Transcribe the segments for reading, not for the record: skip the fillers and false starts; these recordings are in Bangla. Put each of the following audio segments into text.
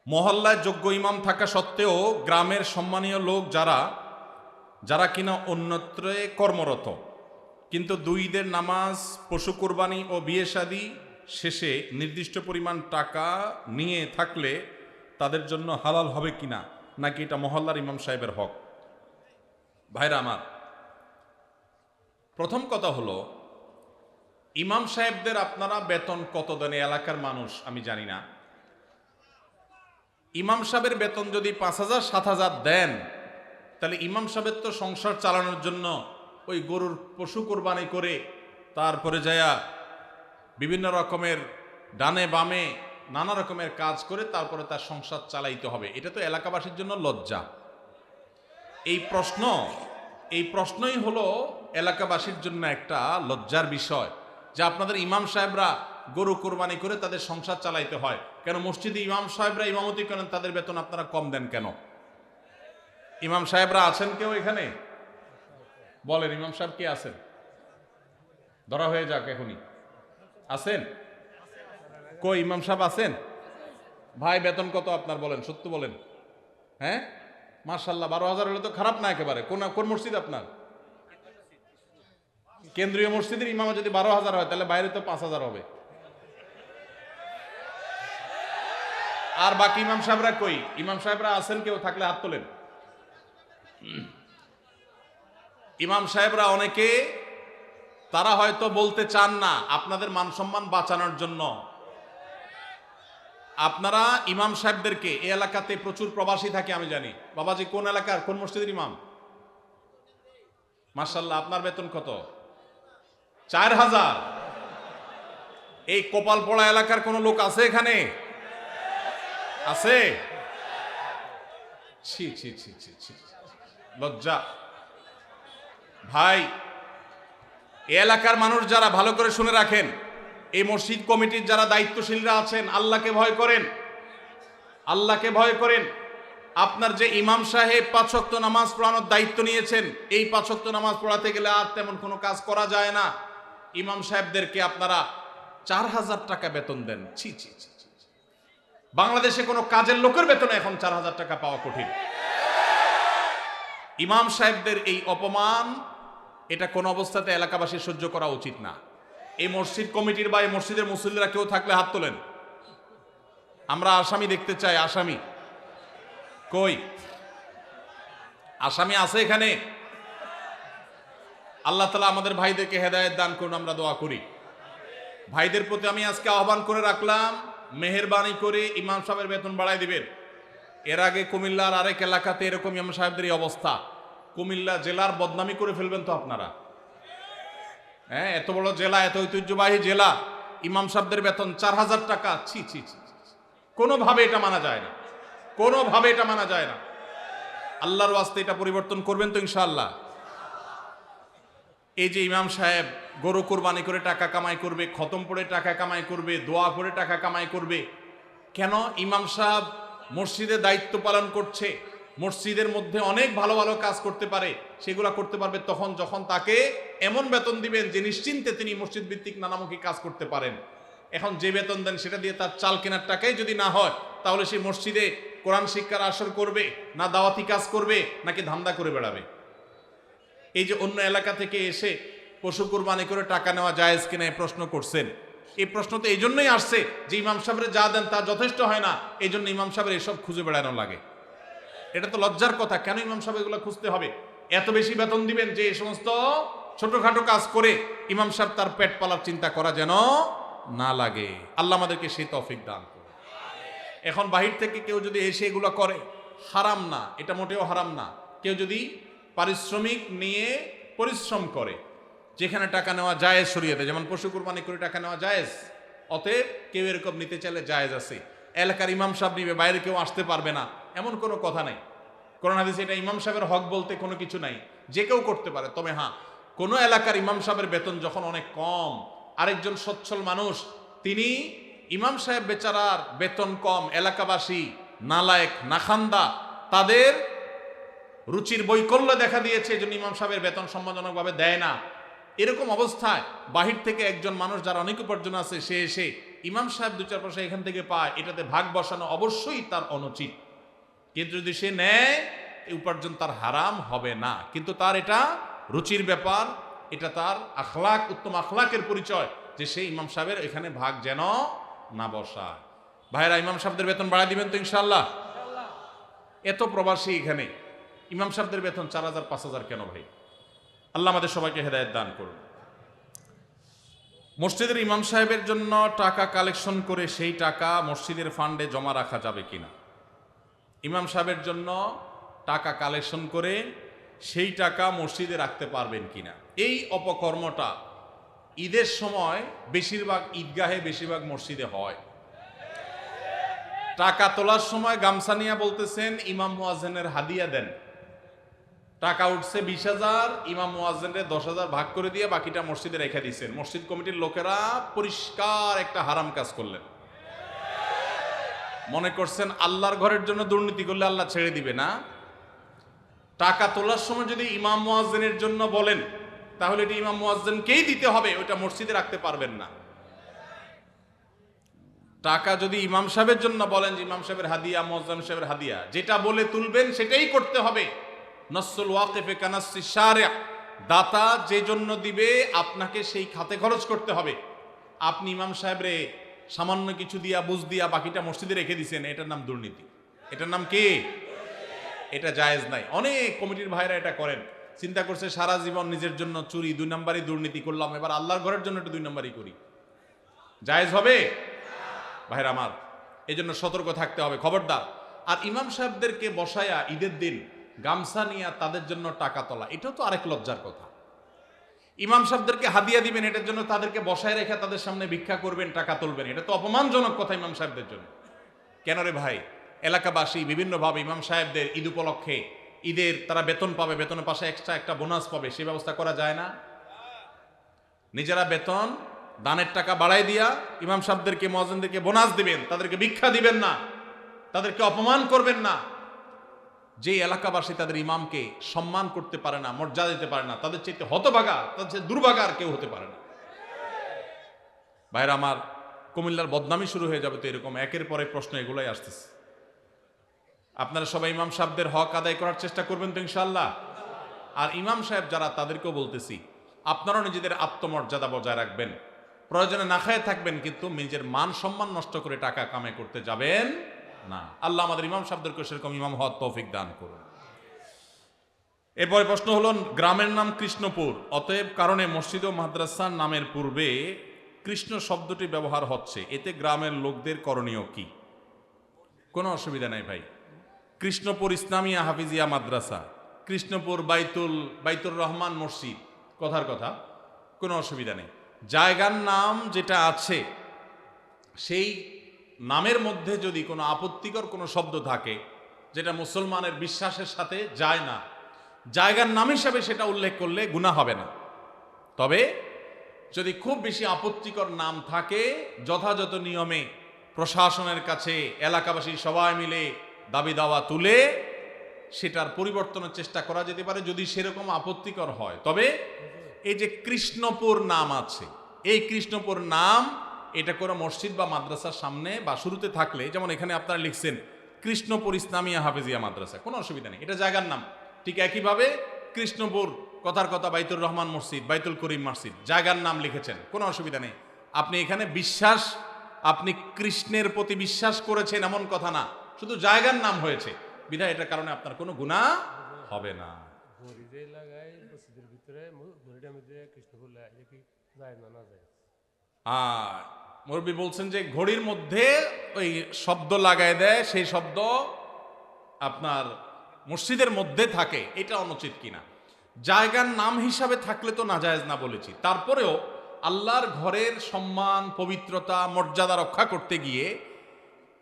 মহল্লায় যোগ্য ইমাম থাকা সত্ত্বেও গ্রামের সম্মানীয় লোক যারা যারা কিনা অন্যত্রে কর্মরত, কিন্তু দুই ঈদের নামাজ, পশু কোরবানি ও বিয়ে শাদী শেষে নির্দিষ্ট পরিমাণ টাকা নিয়ে থাকলে তাদের জন্য হালাল হবে কিনা, নাকি এটা মহল্লার ইমাম সাহেবের হক? ভাইরা আমার, প্রথম কথা হলো, ইমাম সাহেবদের আপনারা বেতন কত দেন এলাকার মানুষ আমি জানি না। ইমাম সাহেবের বেতন যদি 5,000 7,000 দেন, তাহলে ইমাম সাহেবের তো সংসার চালানোর জন্য ওই গরুর পশু কোরবানি করে তারপরে যায়া বিভিন্ন রকমের ডানে বামে নানা রকমের কাজ করে তারপরে তার সংসার চালাইতে হবে। এটা তো এলাকাবাসীর জন্য লজ্জা। এই প্রশ্নই হলো এলাকাবাসীর জন্য একটা লজ্জার বিষয় যে আপনাদের ইমাম সাহেবরা গরু কোরবানি করে তাদের সংসার চালাইতে হয় কেন? মসজিদে ইমাম সাহেবরা ইমামতি করেন, তাদের বেতন আপনারা কম দেন কেন? ইমাম সাহেবরা আছেন কেউ এখানে? বলেন, ইমাম সাহেব কে আছেন? ধরা হয়ে যাক এখনই। আছেন? কই ইমাম সাহেব আছেন? ভাই বেতন কত আপনার বলেন, সত্য বলেন। হ্যাঁ, মাশাআল্লাহ, 12,000 হলে তো খারাপ না একেবারে। কোন মসজিদ আপনার? কেন্দ্রীয় মসজিদের ইমামে যদি 12,000 হয়, তাহলে বাইরে তো 5,000 হবে। আর বাকি ইমাম সাহেবরা কই? ইমাম সাহেবরা আছেন কেউ? থাকলে হাত তোলেন। ইমাম সাহেবরা অনেকে তারা হয়তো বলতে চান না, আপনাদের মান সম্মান বাঁচানোর জন্য আপনারা ইমাম সাহেবদেরকে, এই এলাকাতে প্রচুর প্রবাসী থাকে আমি জানি। বাবাজি কোন এলাকার, কোন মসজিদের ইমাম? মাশাআল্লাহ, আপনার বেতন কত? 4,000। এই কপালপড়া এলাকার কোন লোক আছে এখানে? আছে? ছি ছি ছি ছি ছি, লজ্জা। ভাই, এই এলাকার মানুষ যারা, ভালো করে শুনে রাখেন, এই মসজিদ কমিটির যারা দায়িত্বশীলরা আছেন, আল্লাহকে ভয় করেন, আল্লাহকে ভয় করেন। আপনার যে ইমাম সাহেব 5 ওয়াক্ত নামাজ পড়ানোর দায়িত্ব নিয়েছেন, এই 5 ওয়াক্ত নামাজ পড়াতে গেলে আর তেমন কোনো কাজ করা যায় না। ইমাম সাহেবদেরকে আপনারা 4,000 টাকা বেতন দেন। ছি ছি ছি, বাংলাদেশে কোনো কাজের লোকের বেতন এখন 4,000 টাকা পাওয়া কঠিন। ইমাম সাহেবদের এই অপমান, এটা কোন অবস্থাতে এলাকাবাসী সহ্য করা উচিত না। এই মসজিদ কমিটির বা এই মসজিদের মুসল্লিরা কেউ থাকলে হাত তোলেন। আমরা আসামি দেখতে চাই। আসামি কই? আসামি আছে এখানে? আল্লাহ তাআলা আমাদের ভাইদেরকে হেদায়েত দান করুন, আমরা দোয়া করি। ভাইদের প্রতি আমি আজকে আহ্বান করে রাখলাম, মেহেরবানি করে ইমাম সাহেবের বেতন বাড়াই দিবেন। এর আগে কুমিল্লার আরেক এলাকাতে এরকম ইমাম সাহেবদের এই অবস্থা। কুমিল্লা জেলার বদনামি করে ফেলবেন তো আপনারা। হ্যাঁ, এত বড় জেলা, এত ঐতিহ্যবাহী জেলা, ইমাম সাহেবদের বেতন 4,000 টাকা। ছি ছি ছি, কোনোভাবে এটা মানা যায় না, কোনোভাবে এটা মানা যায় না। আল্লাহর ওয়াস্তে এটা পরিবর্তন করবেন তো ইনশাআল্লাহ? এই যে ইমাম সাহেব গরু কোরবানি করে টাকা কামাই করবে, খতম পড়ে টাকা কামাই করবে, দোয়া করে টাকা কামাই করবে, কেন? ইমাম সাহেব মসজিদে দায়িত্ব পালন করছে, মসজিদের মধ্যে অনেক ভালো ভালো কাজ করতে পারে, সেগুলো করতে পারবে তখন যখন তাকে এমন বেতন দিবেন যে নিশ্চিন্তে তিনি মসজিদ ভিত্তিক নানামুখী কাজ করতে পারেন। এখন যে বেতন দেন সেটা দিয়ে তার চাল কেনার টাকাই যদি না হয়, তাহলে সেই মসজিদে কোরআন শিক্ষার আসর করবে না দাওয়াতি কাজ করবে, নাকি ধান্দা করে বেড়াবে? এই যে অন্য এলাকা থেকে এসে পশু কোরবানি করে টাকা নেওয়া জায়েজ কিনা এই প্রশ্ন করছেন, এই প্রশ্ন তো এই জন্যই আসছে যে ইমাম সাহেবের যা দেন তা যথেষ্ট হয় না, এই জন্য ইমাম সাহেবের এসব খুঁজে বেড়ানো লাগে। এটা তো লজ্জার কথা। কেন ইমাম সাহেব এগুলো খুঁজতে হবে? এত বেশি বেতন দিবেন যে এই সমস্ত ছোটখাটো কাজ করে ইমাম সাহেব তার পেট পালার চিন্তা করা যেন না লাগে। আল্লাহ আমাদেরকে সেই তৌফিক দান করুন। এখন বাহির থেকে কেউ যদি এসে এগুলো করে, হারাম না, এটা মোটেও হারাম না। কেউ যদি পারিশ্রমিক নিয়ে পরিশ্রম করে, যেখানে টাকা নেওয়া জায়েজ শরীয়তে, যেমন পশু কুরবানি করে টাকা নেওয়া জায়েজ, অতএব কেউ এরকম নিতে চাইলে জায়েজ আছে। এলাকার ইমাম সাহেব নিবে, বাইরে কেউ আসতে পারবে না, এমন কোনো কথা নাই। কোরআন হাদিসে এটা ইমাম সাহেবের হক বলতে কোনো কিছু নাই, যে কেউ করতে পারে। তবে হ্যাঁ, কোনো এলাকার ইমাম সাহেবের বেতন যখন অনেক কম, আরেকজন সচ্ছল মানুষ, তিনি ইমাম সাহেব বেচারার বেতন কম, এলাকাবাসী নালায়েক নাখান্দা, তাদের রুচির বৈকল্য দেখা দিয়েছে, এই জন্য ইমাম সাহেবের বেতন সম্মানজনকভাবে দেয় না। এরকম অবস্থায় বাহির থেকে একজন মানুষ যার অনেক উপার্জন আছে, সে এসে ইমাম সাহেব 2-4 পয়সা এখান থেকে পায়, এটাতে ভাগ বসানো অবশ্যই তার অনুচিত। কিন্তু যদি সে নেয়, এই উপার্জন তার হারাম হবে না, কিন্তু তার এটা রুচির ব্যাপার, এটা তার আখলাক, উত্তম আখলাকের পরিচয় যে সে ইমাম সাহেবের এখানে ভাগ যেন না বসায়। ভাইরা, ইমাম সাহেবদের বেতন বাড়ায় দিবেন তো ইনশাআল্লাহ? এত প্রবাসী এখানে, ইমাম সাহেবদের বেতন 4000-5000 কেন ভাই? আল্লাহ আমাদের সবাইকে হেদায়েত দান করুন। মসজিদের ইমাম সাহেবের জন্য টাকা কালেকশন করে সেই টাকা মসজিদের ফান্ডে জমা রাখা যাবে কিনা? ইমাম সাহেবের জন্য টাকা কালেকশন করে সেই টাকা মসজিদে রাখতে পারবেন কিনা, এই অপকর্মটা ঈদের সময় বেশিরভাগ ঈদগাহে, বেশিরভাগ মসজিদে হয়। টাকা তোলার সময় গামছা নিয়ে বলতেছেন ইমাম মুয়াজ্জিনের হাদিয়া দেন। টাকা উঠছে 20,000, ইমাম মুয়াজ্জিনের 10,000 ভাগ করে দিয়ে বাকিটা মসজিদে রেখে দিচ্ছেন। মসজিদ কমিটির লোকেরা পরিষ্কার একটা হারাম কাজ করলেন। মনে করছেন আল্লাহর ঘরের জন্য দুর্নীতি করলে আল্লাহ ছেড়ে দিবে না? টাকা তোলার সময় যদি ইমাম মুয়াজ্জিনের জন্য বলেন, তাহলে এটি ইমাম মুয়াজ্জিনকেই দিতে হবে, ওইটা মসজিদে রাখতে পারবেন না। টাকা যদি ইমাম সাহেবের জন্য বলেন যে ইমাম সাহেবের হাদিয়া, মুয়াজ্জিন সাহেবের হাদিয়া, যেটা বলে তুলবেন সেটাই করতে হবে। নসুল ওয়াকিফে কানাসি শারিয়া, দাতা যে জন্য দিবে আপনাকে সেই খাতে খরচ করতে হবে। আপনি ইমাম সাহেবরে সামান্য কিছু দিয়া, বুঝ দিয়া বাকিটা মসজিদে রেখে দিয়েছেন, এটার নাম দুর্নীতি। এটার নাম কি? এটা জায়েজ নাই। অনেক কমিটির ভাইরা এটা করেন, চিন্তা করছে সারা জীবন নিজের জন্য চুরি, 2 নম্বরই দুর্নীতি করলাম, এবার আল্লাহর ঘরের জন্য একটু 2 নম্বরই করি। জায়েজ হবে? ভাইরা আমার, এই জন্য সতর্ক থাকতে হবে, খবরদার। আর ইমাম সাহেবদেরকে বসায়া ঈদের দিন গামছা নিয়ে তাদের জন্য টাকা তোলা, এটাও তো আরেক লজ্জার কথা। ইমাম সাহেবদেরকে হাদিয়া দিবেন, এটার জন্য তাদেরকে বসায় রেখে তাদের সামনে ভিক্ষা করবেন, টাকা তুলবেন, এটা তো অপমানজনক কথা ইমাম সাহেবদের জন্য। কেন রে ভাই? এলাকাবাসী বিভিন্নভাবে ইমাম সাহেবদের ঈদ উপলক্ষে, ঈদের তারা বেতন পাবে, বেতনের পাশে এক্সট্রা একটা বোনাস পাবে, সেই ব্যবস্থা করা যায় না? নিজেরা বেতন দানের টাকা বাড়াই দিয়া ইমাম সাহেবদেরকে, মুয়াজ্জিনদেরকে বোনাস দিবেন, তাদেরকে ভিক্ষা দিবেন না, তাদেরকে অপমান করবেন না। যে এলাকাবাসী তাদের ইমামকে সম্মান করতে পারে না, মর্যাদা দিতে পারে না, তাদের চাইতে হতভাগা, তাদের চেয়ে দুর্ভাগা আর কেউ হতে পারে না। ভাইরা আমার, কুমিল্লার বদনামি শুরু হয়ে যাবে তো এরকম একের পরে প্রশ্ন এগুলাই আসতেছে। আপনারা সবাই ইমাম সাহেবদের হক আদায় করার চেষ্টা করবেন তো ইনশাআল্লাহ? আর ইমাম সাহেব যারা, তাদেরকেও বলতেছি, আপনারাও নিজেদের আত্মমর্যাদা বজায় রাখবেন, প্রয়োজনে না খায় থাকবেন, কিন্তু নিজের মান সম্মান নষ্ট করে টাকা কামাই করতে যাবেন না। আল্লাহ আমাদের ইমাম সাহেবদেরকে সেরকম ইমাম হওয়ার তৌফিক দান করুন। এরপরে প্রশ্ন হলো, গ্রামের নাম কৃষ্ণপুর, অতএব কারণে মসজিদ ও মাদ্রাসার নামের পূর্বে কৃষ্ণ শব্দটি ব্যবহার হচ্ছে, এতে গ্রামের লোকদের করণীয় কি? কোনো অসুবিধা নাই ভাই। কৃষ্ণপুর ইসলামিয়া হাফিজিয়া মাদ্রাসা, কৃষ্ণপুর বাইতুর রহমান মসজিদ, কথার কথা, কোনো অসুবিধা নেই। জায়গার নাম যেটা আছে, সেই নামের মধ্যে যদি কোনো আপত্তিকর কোনো শব্দ থাকে যেটা মুসলমানের বিশ্বাসের সাথে যায় না, জায়গার নাম হিসাবে সেটা উল্লেখ করলে গুনাহ হবে না। তবে যদি খুব বেশি আপত্তিকর নাম থাকে, যথাযথ নিয়মে প্রশাসনের কাছে এলাকাবাসী সবাই মিলে দাবি দাওয়া তুলে সেটার পরিবর্তনের চেষ্টা করা যেতে পারে, যদি সেরকম আপত্তিকর হয়। তবে এই যে কৃষ্ণপুর নাম আছে, এই কৃষ্ণপুর নাম এটা কোনো মসজিদ বা মাদ্রাসার সামনে বা শুরুতে থাকলে, যেমন এখানে আপনারা লিখছেন কৃষ্ণপুর ইসলামিয়া হাফিজিয়া মাদ্রাসা, কোনো অসুবিধা নেই, এটা জায়গার নাম। ঠিক একইভাবে কৃষ্ণপুর, কথার কথা, বাইতুর রহমান মসজিদ, বাইতুল করিম মসজিদ, জায়গার নাম লিখেছেন, কোনো অসুবিধা নেই। আপনি এখানে বিশ্বাস, আপনি কৃষ্ণের প্রতি বিশ্বাস করেছেন এমন কথা না, শুধু জায়গার নাম হয়েছে বিধায় এটার কারণে আপনার কোনো গুনাহ হবে না। মুরব্বী বলছেন যে ঘড়ির মধ্যে ওই শব্দ লাগায় দেয়, সেই শব্দ আপনার মসজিদের মধ্যে থাকে, এটা অনুচিত কিনা? জায়গার নাম হিসাবে থাকলে তো নাজায়েজ না বলেছি, তারপরেও আল্লাহর ঘরের সম্মান, পবিত্রতা, মর্যাদা রক্ষা করতে গিয়ে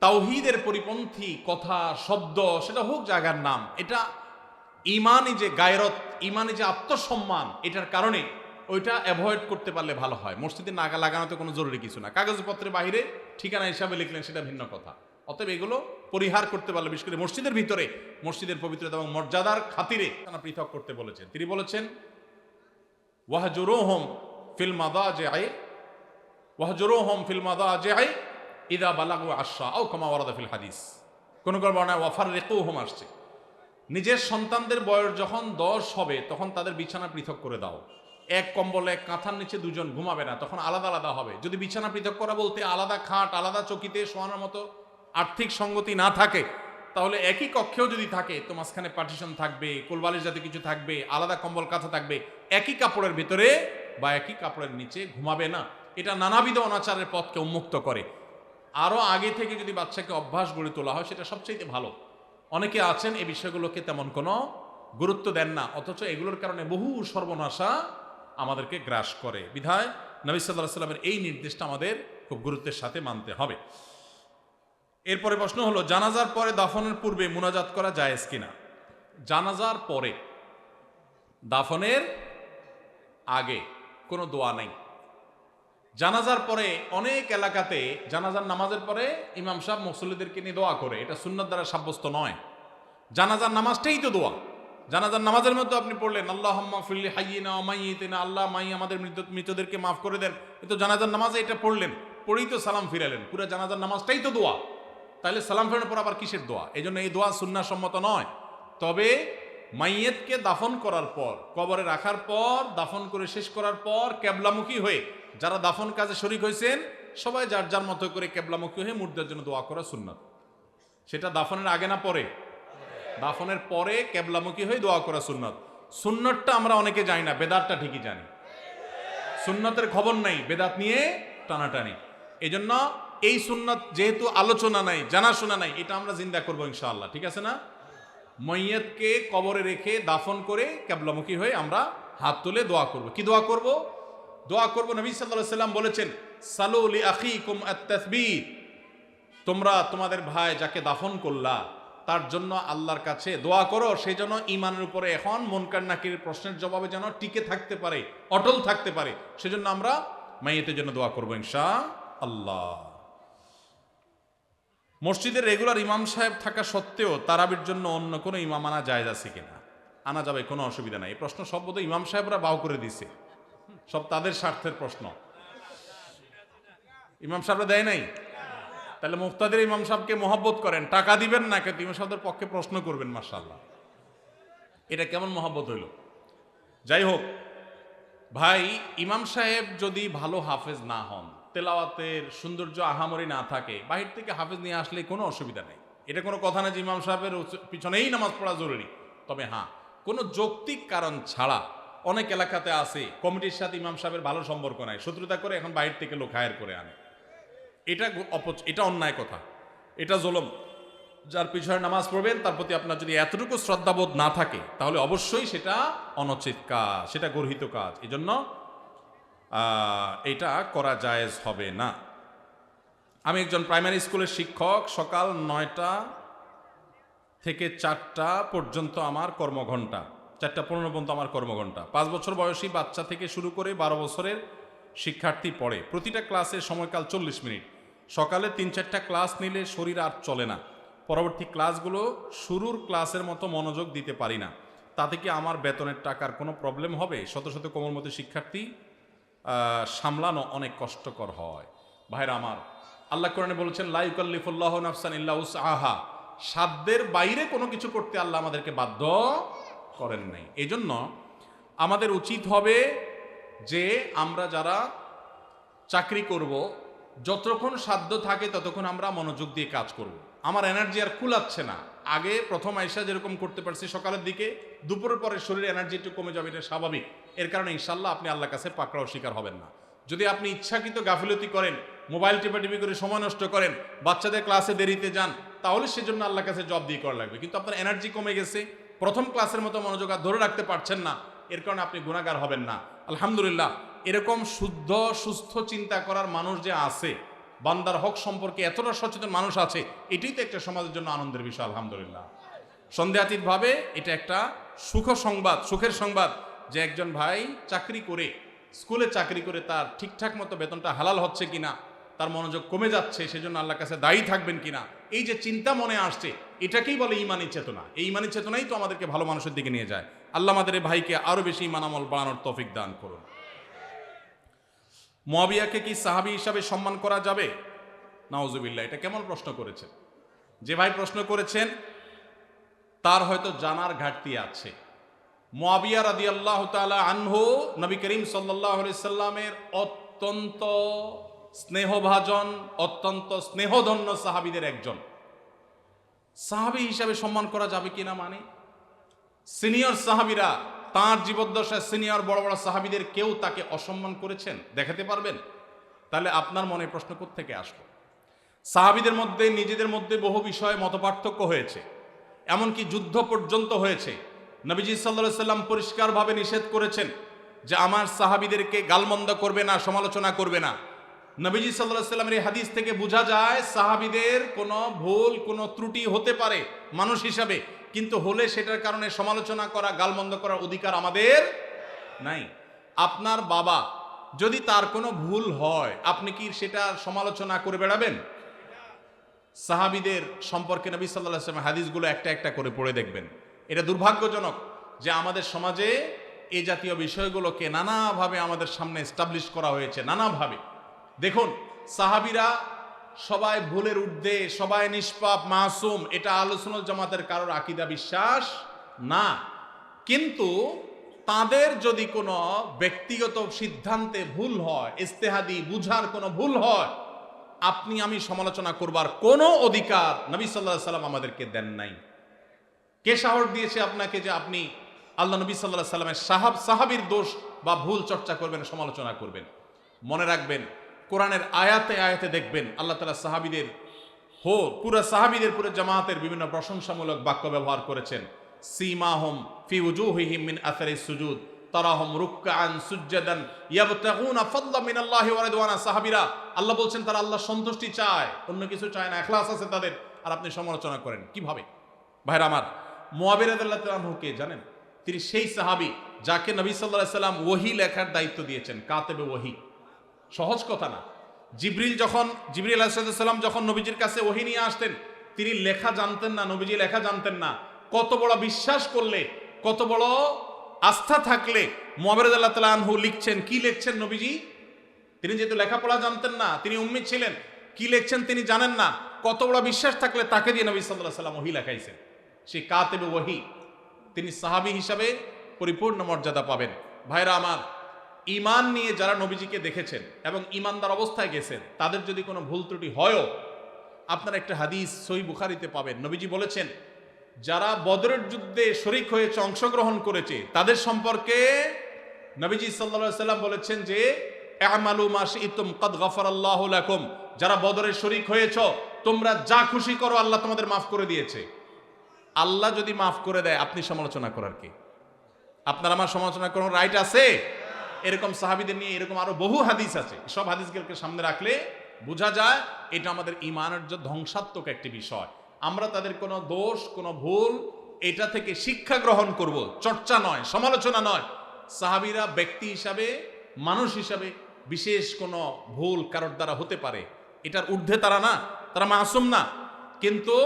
তাওহীদের পরিপন্থী কথা, শব্দ, সেটা হোক জায়গার নাম, এটা ইমানি যে গায়রত, ইমানি যে আত্মসম্মান, এটার কারণে ওইটা অ্যাভয়েড করতে পারলে ভালো হয়। মসজিদে নাগা লাগানোতে কোনো জরুরি কিছু না, কাগজপত্রের বাইরে ঠিকানা হিসাবে লিখলেন, সেটা ভিন্ন কথা। অতএব এগুলো পরিহার করতে পারলে, বিশেষ করে মসজিদের ভিতরে মসজিদের পবিত্রতা এবং মর্যাদার খাতিরে পৃথক করতে বলেছেন। তিনি বলেছেন ওয়াহজুরুহুম ফিল মাদাজি'i ওয়াহজুরুহুম ফিল মাদাজি'i ইযা বালাগু আশরা আও কামা ওয়ারাদা ফিল হাদিস। কোন কোন বর্ণনায় ওয়াফাররিকুহুম আসছে। নিজের সন্তানদের বয়স যখন 10 হবে তখন তাদের বিছানা পৃথক করে দাও। এক কম্বলে এক কাঁথার নিচে দুজন ঘুমাবে না, তখন আলাদা আলাদা হবে। যদি বিছানা পৃথক করা বলতে আলাদা খাট আলাদা চকিতে শোয়ানোর মতো আর্থিক সঙ্গতি না থাকে, তাহলে একই কক্ষেও যদি থাকে তো মাঝখানে পার্টিশন থাকবে, কোলবালিশ জাতীয় কিছু থাকবে, আলাদা কম্বল কাঁথা থাকবে, একই কাপড়ের ভিতরে বা একই কাপড়ের নিচে ঘুমাবে না। এটা নানাবিধ অনাচারের পথকে উন্মুক্ত করে। আরও আগে থেকে যদি বাচ্চাকে অভ্যাস গড়ে তোলা হয় সেটা সবচেয়ে ভালো। অনেকে আছেন এই বিষয়গুলোকে তেমন কোনো গুরুত্ব দেন না, অথচ এগুলোর কারণে বহু সর্বনাশা আমাদেরকে গ্রাস করে। বিধায় নবী সাল্লাল্লাহু আলাইহি ওয়াসাল্লামের এই নির্দেশটা আমাদের খুব গুরুত্বের সাথে মানতে হবে। এরপরে প্রশ্ন হলো, জানাজার পরে দাফনের পূর্বে মুনাজাত করা জায়েজ কিনা? জানাজার পরে, দাফনের আগে কোনো দোয়া নেই। জানাজার পরে অনেক এলাকাতে জানাজার নামাজের পরে ইমাম সাহেব মুসল্লিদেরকে নিয়ে দোয়া করে, এটা সুন্নাত দ্বারা সাব্যস্ত নয়। জানাজার নামাজটাই তো দোয়া। জানাজার নামাজের মধ্যে আপনি পড়লেন আল্লাহুম্মা ফিরলি হাইয়িনা ওয়া মাইয়িতিনা, আল্লাহ মাই আমাদের মৃতদেরকে মাফ করে দেন, কিন্তু জানাজার নামাজে এটা পড়লেন, পড়েই তো সালাম ফিরালেন। পুরো জানাজার নামাজটাই তো দোয়া, তাহলে সালাম ফেরানোর পর আবার কিসের দোয়া? এই জন্য এই দোয়া সুন্নাহ সম্মত নয়। তবে মাইয়েতকে দাফন করার পর, কবরে রাখার পর, দাফন করে শেষ করার পর কেবলামুখী হয়ে যারা দাফন কাজে শরীক হয়েছেন সবাই যার যার মতো করে কেবলামুখী হয়ে মুর্দার জন্য দোয়া করা সুন্নাত। সেটা দাফনের আগে না পরে? দাফনের পরে কেবলামুখী হয়ে দোয়া করা সুন্নাত। সুন্নাতটা আমরা অনেকে জানি না, বেদাতটা ঠিকই জানি। সুন্নাতের খবর নাই, বেদাত নিয়ে টানাটানি। এই জন্য এই সুন্নাত যেহেতু আলোচনা নাই, জানাশোনা নাই, এটা আমরা জিন্দা করবো ইনশাআল্লাহ। ঠিক আছে না? মাইয়াতকে কবরে রেখে দাফন করে কেবলামুখী হয়ে আমরা হাত তুলে দোয়া করব। কি দোয়া করব? দোয়া করব, নবী সাল্লাল্লাহু আলাইহি ওয়াসাল্লাম বলেছেন, সালু লি আখিকুম আত-তাসবীত, তোমরা তোমাদের ভাই যাকে দাফন করলা তার জন্য আল্লাহর কাছে দোয়া করো, সেই জন্য ঈমানের উপরে এখন মুনকার নাকিরের প্রশ্নের জবাবে যেন টিকে থাকতে পারে, অটল থাকতে পারে, সেজন্য আমরা মাইয়াতের জন্য দোয়া করব ইনশাআল্লাহ। মসজিদের রেগুলার ইমাম সাহেব থাকা সত্ত্বেও তারাবির জন্য অন্য কোনো ইমাম আনা জায়েজ আছে কিনা? আনা যাবে, কোনো অসুবিধা নাই। এই প্রশ্ন সব বোধহয় ইমাম সাহেবরা বাউ করে দিছে, সব তাদের স্বার্থের প্রশ্ন। ইমাম সাহেবরা দেয় নাই, তাহলে মুফতাদের ইমাম সাহেবকে মহব্বত করেন, টাকা দিবেন না, কিন্তু ইমাম সাহেবদের পক্ষে প্রশ্ন করবেন। মাশাআল্লাহ, এটা কেমন মহব্বত হইল? যাই হোক ভাই, ইমাম সাহেব যদি ভালো হাফেজ না হন, তেলাওয়াতের সৌন্দর্য আহামরি না থাকে, বাহির থেকে হাফেজ নিয়ে আসলে কোনো অসুবিধা নেই। এটা কোনো কথা না যে ইমাম সাহেবের পিছনেই নামাজ পড়া জরুরি। তবে হ্যাঁ, কোনো যৌক্তিক কারণ ছাড়া অনেক এলাকাতে আছে কমিটির সাথে ইমাম সাহেবের ভালো সম্পর্ক নাই, শত্রুতা করে এখন বাহির থেকে লোক হায়ার করে আনে। এটা অন্যায় কথা, এটা জুলুম। যার পিছনে নামাজ পড়বেন তার প্রতি আপনার যদি এতটুকু শ্রদ্ধাবোধ না থাকে তাহলে অবশ্যই সেটা অনুচিত কাজ, সেটা গর্হিত কাজ। এই জন্য এটা করা জায়েজ হবে না। আমি একজন প্রাইমারি স্কুলের শিক্ষক। সকাল 9টা থেকে 4টা পর্যন্ত আমার কর্মঘণ্টা, 4:15 পর্যন্ত আমার কর্মঘণ্টা। 5 বছর বয়সী বাচ্চা থেকে শুরু করে 12 বছরের শিক্ষার্থী পড়ে। প্রতিটা ক্লাসের সময়কাল 40 মিনিট। সকালে 3-4টা ক্লাস নিলে শরীর আর চলে না। পরবর্তী ক্লাসগুলো শুরুর ক্লাসের মতো মনোযোগ দিতে পারি না। তাতে কি আমার বেতনের টাকার কোনো প্রবলেম হবে? শত শত কোমলমতি শিক্ষার্থী সামলানো অনেক কষ্টকর হয়। ভাইরা আমার, আল্লাহ কোরআনে বলেছেন, লা ইউকাল্লিফুল্লাহু নাফসান ইল্লা উসআহা, সাধ্যের বাইরে কোনো কিছু করতে আল্লাহ আমাদেরকে বাধ্য করেন নাই। এই জন্য আমাদের উচিত হবে যে আমরা যারা চাকরি করব, যতক্ষণ সাধ্য থাকে ততক্ষণ আমরা মনোযোগ দিয়ে কাজ করব। আমার এনার্জি আর কুলাচ্ছে না। আগে প্রথম আইসা যেরকম করতে পারছি সকালের দিকে, দুপুরের পরে শরীরে এনার্জি একটু কমে যাবে, এটা স্বাভাবিক। এর কারণে ইনশাল্লাহ আপনি আল্লাহর কাছে পাকড়াও শিকার হবেন না। যদি আপনি ইচ্ছাকৃত গাফিলতি করেন, মোবাইল টিপাটিপি করে সময় নষ্ট করেন, বাচ্চাদের ক্লাসে দেরিতে যান, তাহলে সেজন্য আল্লাহর কাছে জব দিয়ে করা লাগবে। কিন্তু আপনার এনার্জি কমে গেছে, প্রথম ক্লাসের মতো মনোযোগ আর ধরে রাখতে পারছেন না, এর কারণে আপনি গুনাহগার হবেন না। আলহামদুলিল্লাহ, এরকম শুদ্ধ সুস্থ চিন্তা করার মানুষ যে আছে, বান্দার হক সম্পর্কে এতটা সচেতন মানুষ আছে, এটাই তো একটা সমাজের জন্য আনন্দের বিষয়। আলহামদুলিল্লাহ, সন্দেহাতীতভাবে এটা একটা সুখের সংবাদ যে একজন ভাই চাকরি করে, স্কুলে চাকরি করে তার ঠিকঠাক মতো বেতনটা হালাল হচ্ছে কিনা, তার মনোযোগ কমে যাচ্ছে, সেজন্য আল্লাহর কাছে দায়ী থাকবেন কিনা, এই যে চিন্তা মনে আসছে, এটাকেই বলে ঈমানী চেতনা। এই ঈমানী চেতনাই তো আমাদেরকে ভালো মানুষের দিকে নিয়ে যায়। আল্লাহ আমাদের এই ভাইকে আরো বেশি ঈমান আমল বাড়ানোর তৌফিক দান করুন। মুয়াবিয়াকে কি সাহাবী হিসাবে সম্মান করা যাবে? নাউজুবিল্লাহ, এটা কেমন প্রশ্ন করেছেন? যে ভাই প্রশ্ন করেছেন তার হয়তো জানার ঘাটতি আছে। মুয়াবিয়া রাদিয়াল্লাহু তাআলা আনহু নবী করিম সাল্লাল্লাহু আলাইহি সাল্লামের অত্যন্ত স্নেহভাজন, অত্যন্ত স্নেহধন্য সাহাবীদের একজন। সাহাবী হিসাবে সম্মান করা যাবে কিনা, মানে সিনিয়র সাহাবীরা তাঁর জীবদ্দশায় সিনিয়র বড় বড় সাহাবীদের কেউ তাকে অসম্মান করেছেন দেখাতে পারবেন? তাহলে আপনার মনে প্রশ্ন কোত্থেকে আসলো? সাহাবীদের মধ্যে নিজেদের মধ্যে বহু বিষয়ে মতপার্থক্য হয়েছে, এমনকি যুদ্ধ পর্যন্ত হয়েছে। নবীজি সাল্লাল্লাহু আলাইহি সাল্লাম পরিষ্কারভাবে নিষেধ করেছেন যে আমার সাহাবীদেরকে গালমন্দ করবে না, সমালোচনা করবে না। নবীজি সাল্লাল্লাহু আলাইহি সাল্লামের এই হাদিস থেকে বোঝা যায় সাহাবীদের কোনো ভুল, কোনো ত্রুটি হতে পারে মানুষ হিসাবে, কিন্তু হলে সেটার কারণে সমালোচনা করা, গালমন্দ করার অধিকার আমাদের নাই। আপনার বাবা যদি তার কোনো ভুল হয়, আপনি কি সেটা সমালোচনা করে বেড়াবেন? সাহাবীদের সম্পর্কে নবী সাল্লাল্লাহু আলাইহি ওয়াসাল্লাম হাদিসগুলো একটা একটা করে পড়ে দেখবেন। এটা দুর্ভাগ্যজনক যে আমাদের সমাজে এই জাতীয় বিষয়গুলোকে নানাভাবে আমাদের সামনে এস্টাবলিশ করা হয়েছে, নানাভাবে। দেখুন, সাহাবীরা সবাই ভুলের ঊর্ধ্বে, সবাই নিষ্পাপ, মাসুম, এটা আহলে সুন্নাত জামাতের কারোর আকীদা বিশ্বাস না। কিন্তু তাদের যদি কোনো ব্যক্তিগত সিদ্ধান্তে ভুল হয়, ইজতিহাদি বুঝার কোনো ভুল হয়, আপনি আমি সমালোচনা করবার কোনো অধিকার নবী সাল্লাল্লাহু আলাইহি সাল্লাম আমাদেরকে দেন নাই। কে সাহস দিয়েছে আপনাকে যে আপনি আল্লাহ নবী সাল্লাল্লাহু আলাইহি সাল্লামের সাহাবীর দোষ বা ভুল চর্চা করবেন, সমালোচনা করবেন? মনে রাখবেন, কোরআনের আয়াতে আয়াতে দেখবেন আল্লাহ তাআলা সাহাবীদের পুরো সাহাবীদের, পুরো জামাতের বিভিন্ন প্রশংসামূলক বাক্য ব্যবহার করেছেন। সীমাহুম ফি উজুহিহিম মিন আসারিস সুজুদ তারাহুম রুকআন সুজদান ইয়াবতাগুনা ফাদলাম মিনাল্লাহি ওয়া রিদওয়ানা। সাহাবীরা আল্লাহ বলছেন তারা আল্লাহর সন্তুষ্টি চায়, অন্য কিছু চায় না, ইখলাস আছে তাদের, আর আপনি সমালোচনা করেন কিভাবে? ভাইরা আমার, মুয়াবিয়া রাদিয়াল্লাহু তাআলা আনহু কে জানেন? তিনি সেই সাহাবী যাকে নবী সাল্লাল্লাহু আলাইহি সাল্লাম ওহী লেখার দায়িত্ব দিয়েছেন, কাতেবে ওহী। সহজ কথা না। জিবরিল আলাইহিস সালাম যখন নবীজির কাছে ওহী নিয়ে আসতেন, তিনি লেখা জানতেন না, নবীজি লেখা জানতেন না। কত বড় বিশ্বাস করলে, কত বড় আস্থা থাকলে মুয়াবিয়া রাদিয়াল্লাহু তাআলা আনহু লিখছেন, কি লিখছেন নবীজি? তিনি যেহেতু লেখাপড়া জানতেন না, তিনি উম্মি ছিলেন, কি লিখছেন তিনি জানেন না। কত বড় বিশ্বাস থাকলে তাকে দিয়ে নবী সাল্লাল্লাহু আলাইহি সাল্লাম ওহী লেখাইছেন। সেই কাতেবে ওহী, তিনি সাহাবী হিসাবে পরিপূর্ণ মর্যাদা পাবেন। ভাইরা আমার, ঈমান নিয়ে যারা নবীজিকে দেখেছেন এবং ঈমানদার অবস্থায় গেছেন, তাদের যদি কোনো ভুল ত্রুটি হয়ও, আপনারা একটা হাদিস সহিহ বুখারীতে পাবেন। নবীজি বলেছেন, যারা বদরের যুদ্ধে শরীক হয়েছে, অংশগ্রহণ করেছে, তাদের সম্পর্কে নবীজি সাল্লাল্লাহু আলাইহি সাল্লাম বলেছেন যে আমালু মা শি'তুম কাদ গাফারাল্লাহু লাকুম। যারা বদরে শরীক হয়েছ, তোমরা যা খুশি করো, আল্লাহ তোমাদের মাফ করে দিয়েছে। আল্লাহ যদি মাফ করে দেয়, আপনি সমালোচনা করার কি? আপনার আমার সমালোচনা করার রাইট আছে? এরকম সাহাবীদের নিয়ে এরকম আরো বহু হাদিস আছে। সব হাদিসগুলোকে সামনে রাখলে বোঝা যায় এটা আমাদের ঈমানের যে ধ্বংসাত্মক একটি বিষয়। আমরা তাদের কোনো দোষ, কোনো ভুল, এটা থেকে শিক্ষা গ্রহণ করব, চর্চা নয়, সমালোচনা নয়। সাহাবীরা ব্যক্তি হিসাবে, মানুষ হিসাবে বিশেষ কোনো ভুল কারোর দ্বারা হতে পারে, এটার ঊর্ধ্বে তারা না, তারা মাসুম না। কিন্তু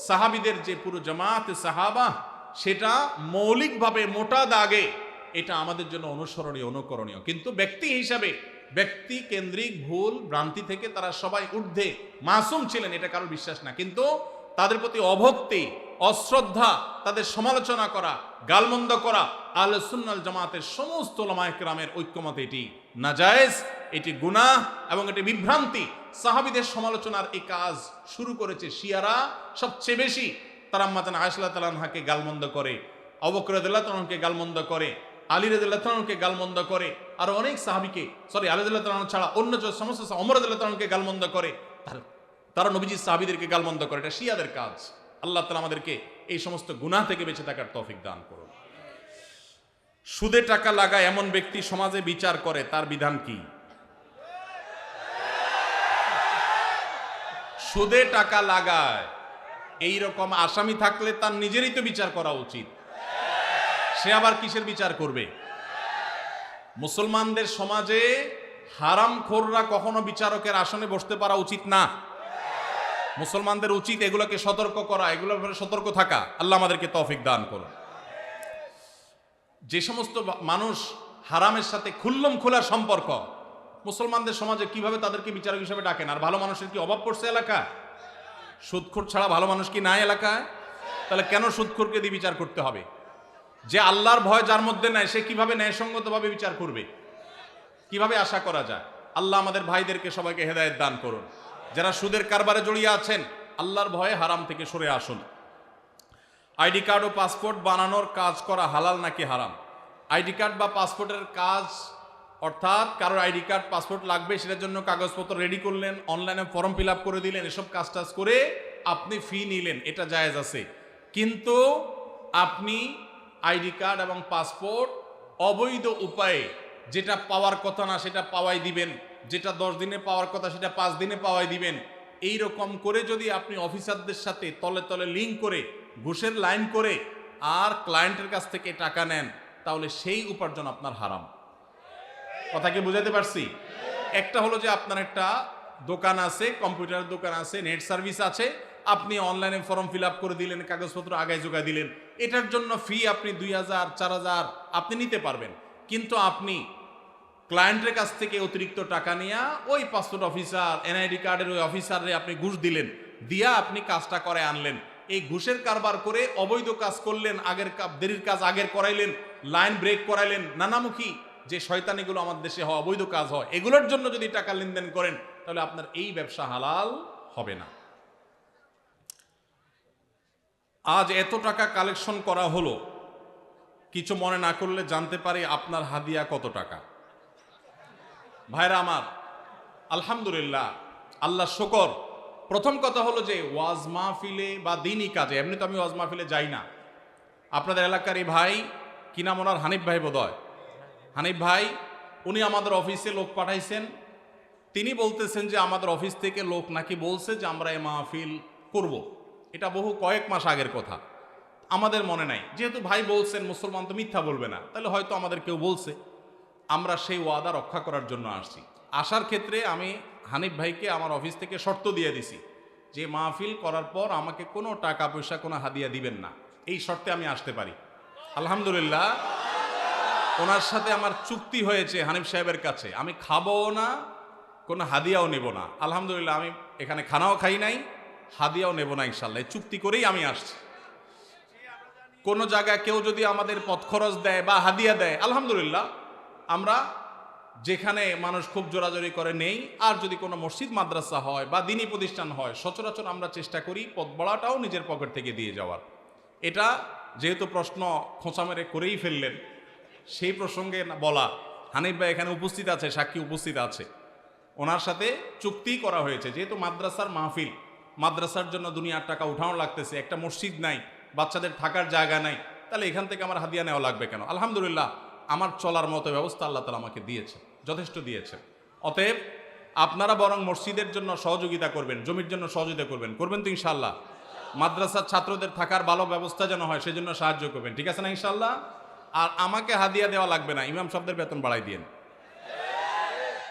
সাহাবীদের যে পুরো জামাতে সাহাবা, সেটা মৌলিকভাবে মোটা দাগে এটা আমাদের জন্য অনুসরণীয়, অনুকরণীয়। কিন্তু ব্যক্তি হিসাবে, ব্যক্তি কেন্দ্রিক ভুল ভ্রান্তি থেকে তারা সবাই ঊর্ধ্বে, মাসুম ছিলেন, এটা কারোর বিশ্বাস না। কিন্তু তাদের প্রতি অভক্তি, অশ্রদ্ধা, তাদের সমালোচনা করা, গালমন্দ করা আহলে সুন্নাত জামাতের সমস্ত উলামায়ে কেরামের ঐক্যমতে এটি নাজায়েজ, এটি গুনাহ এবং এটি বিভ্রান্তি। সাহাবীদের সমালোচনার এই কাজ শুরু করেছে শিয়ারা সবচেয়ে বেশি। তারা আম্মা জান আয়েশা রাদিয়াল্লাহু আনহাকে গালমন্দ করে, আবু বকর রাদিয়াল্লাহু আনহুকে গালমন্দ করে, আলী রাদিয়াল্লাহু আনহুকে গালমন্দ করে, আর অনেক সাহাবীকে, আলী রাদিয়াল্লাহু আনহু ছাড়া অন্য যে সমস্ত ওমর রাদিয়াল্লাহু আনহুকে গালমন্দ করে, তারা নবীজি সাহাবীদেরকে গালমন্দ করে। এটা শিয়াদের কাজ। আল্লাহ তাআলা আমাদেরকে এই সমস্ত গুনাহ থেকে বেঁচে থাকার তৌফিক দান করুন। সুদে টাকা লাগায় এমন ব্যক্তি সমাজে বিচার করে, তার বিধান কি? সুদে টাকা লাগায় এই রকম আসামি থাকলে তার নিজেরই তো বিচার করা উচিত। সে আবার কিসের বিচার করবে? মুসলমানদের সমাজে হারামখোররা কখনো বিচারকের আসনে বসতে পারা উচিত না। মুসলমানদের উচিত এগুলোকে সতর্ক করা, এগুলোর ব্যাপারে সতর্ক থাকা। আল্লাহ আমাদেরকে তৌফিক দান করুন। যে সমস্ত মানুষ হারামের সাথে খুল্লম খোলা সম্পর্ক, মুসলমানদের সমাজে কিভাবে তাদেরকে বিচারক হিসেবে ডাকেন? আর ভালো মানুষের কি অভাব পড়ছে এলাকা? সুদখোর ছাড়া ভালো মানুষ কি নাই এলাকায়? তাহলে কেন সুদখোরকে দিয়ে বিচার করতে হবে? যে আল্লাহর ভয় যার মধ্যে নাই সে কিভাবে ন্যায়সঙ্গতভাবে বিচার করবে? কিভাবে আশা করা যায়? আল্লাহ আমাদের ভাইদেরকে সবাইকে হেদায়েত দান করুন। যারা সুদের কারবারে জড়িয়ে আছেন, আল্লাহর ভয়ে হারাম থেকে সরে আসুন। আইডি কার্ড ও পাসপোর্ট বানানোর কাজ করা হালাল নাকি হারাম? আইডি কার্ড বা পাসপোর্টের কাজ, অর্থাৎ কারোর আইডি কার্ড পাসপোর্ট লাগবে, সেটার জন্য কাগজপত্র রেডি করলেন, অনলাইনে ফর্ম ফিল আপ করে দিলেন, এসব কাজ টাজ করে আপনি ফি নিলেন, এটা জায়েজ আছে। কিন্তু আপনি আইডি কার্ড এবং পাসপোর্ট অবৈধ উপায়ে যেটা পাওয়ার কথা না সেটা পাওয়াই দিবেন, যেটা 10 দিনে পাওয়ার কথা সেটা 5 দিনে পাওয়াই দিবেন, এই রকম করে যদি আপনি অফিসারদের সাথে তলে তলে লিঙ্ক করে ঘুষের লাইন করে আর ক্লায়েন্টের কাছ থেকে টাকা নেন, তাহলে সেই উপার্জন আপনার হারাম। কথা কি বুঝাতে পারছি? একটা হলো যে আপনার একটা দোকান আছে, কম্পিউটার দোকান আছে, নেট সার্ভিস আছে, আপনি অনলাইনে ফর্ম ফিল আপ করে দিলেন, কাগজপত্র আগায় জোগায় দিলেন, এটার জন্য ফি আপনি 2000 4000 আপনি নিতে পারবেন। কিন্তু আপনি ক্লায়েন্টের কাছ থেকে অতিরিক্ত টাকা নিয়ে ওই পাসপোর্ট অফিসার, এনআইডি কার্ডের ওই অফিসারে আপনি ঘুষ দিলেন, দিয়া আপনি কাজটা করে আনলেন। এই ঘুষের কারবার করে অবৈধ কাজ করলেন, আগের দেরির কাজ আগের করাইলেন, লাইন ব্রেক করাইলেন, নানামুখী যে শয়তানিগুলো আমাদের দেশে হয়, অবৈধ কাজ হয়, এগুলোর জন্য যদি টাকা লেনদেন করেন তাহলে আপনার এই ব্যবসা হালাল হবে না। আজ এত টাকা কালেকশন করা হলো, কিছু মনে না করলে জানতে পারি আপনার হাদিয়া কত টাকা? ভাইরা আমার, আলহামদুলিল্লাহ, আল্লাহ শুকর। প্রথম কথা হলো যে ওয়াজ মাহফিলে বা দিনই কাজে, এমনি তো আমি ওয়াজ মাহফিলে যাই না। আপনাদের এলাকার এই ভাই, কি নাম ওনার, হানিফ ভাই বোধহয়, হানিফ ভাই, উনি আমাদের অফিসে লোক পাঠাইছেন। তিনি বলতেছেন যে আমাদের অফিস থেকে লোক নাকি বলছে যে আমরা এই মাহফিল করব। এটা বহু কয়েক মাস আগের কথা, আমাদের মনে নাই। যেহেতু ভাই বলছেন, মুসলমান তো মিথ্যা বলবে না, তাহলে হয়তো আমাদের কেউ বলছে। আমরা সেই ওয়াদা রক্ষা করার জন্য আসছি। আসার ক্ষেত্রে আমি হানিফ ভাইকে আমার অফিস থেকে শর্ত দিয়ে দিছি যে মাহফিল করার পর আমাকে কোনো টাকা পয়সা, কোনো হাদিয়া দিবেন না, এই শর্তে আমি আসতে পারি। আলহামদুলিল্লাহ, ওনার সাথে আমার চুক্তি হয়েছে হানিফ সাহেবের কাছে, আমি খাবো না, কোনো হাদিয়াও নেব না। আলহামদুলিল্লাহ, আমি এখানে খানাও খাই নাই, হাদিয়াও নেব না, ইনশাল্লাহ এই চুক্তি করেই আমি আসছি। কোনো জায়গায় কেউ যদি আমাদের পথ খরচ দেয় বা হাদিয়া দেয়, আলহামদুলিল্লাহ, আমরা যেখানে মানুষ খুব জোরাজোরি করে নেই। আর যদি কোনো মসজিদ মাদ্রাসা হয় বা দিনী প্রতিষ্ঠান হয়, সচরাচর আমরা চেষ্টা করি পথ বড়াটাও নিজের পকেট থেকে দিয়ে যাওয়ার। এটা যেহেতু প্রশ্ন খোঁচা মেরে করেই ফেললেন, সেই প্রসঙ্গে বলা, হানিফ ভাই এখানে উপস্থিত আছে, সাক্ষী উপস্থিত আছে, ওনার সাথে চুক্তি করা হয়েছে। যেহেতু মাদ্রাসার মাহফিল, মাদ্রাসার জন্য দুনিয়ার টাকা উঠানো লাগতেছে, একটা মসজিদ নাই, বাচ্চাদের থাকার জায়গা নাই, তাহলে এখান থেকে আমার হাদিয়া নেওয়া লাগবে কেন? আলহামদুলিল্লাহ, আমার চলার মতো ব্যবস্থা আল্লাহ তাআলা আমাকে দিয়েছে, যথেষ্ট দিয়েছে। অতএব আপনারা বরং মসজিদের জন্য সহযোগিতা করবেন, জমির জন্য সহযোগিতা করবেন, করবেন তো ইনশাআল্লাহ? মাদ্রাসার ছাত্রদের থাকার ভালো ব্যবস্থা যেন হয় সেজন্য সাহায্য করবেন, ঠিক আছে না ইনশাআল্লাহ? আর আমাকে হাদিয়া দেওয়া লাগবে না, ইমাম সাহেবদের বেতন বাড়াই দিয়েন।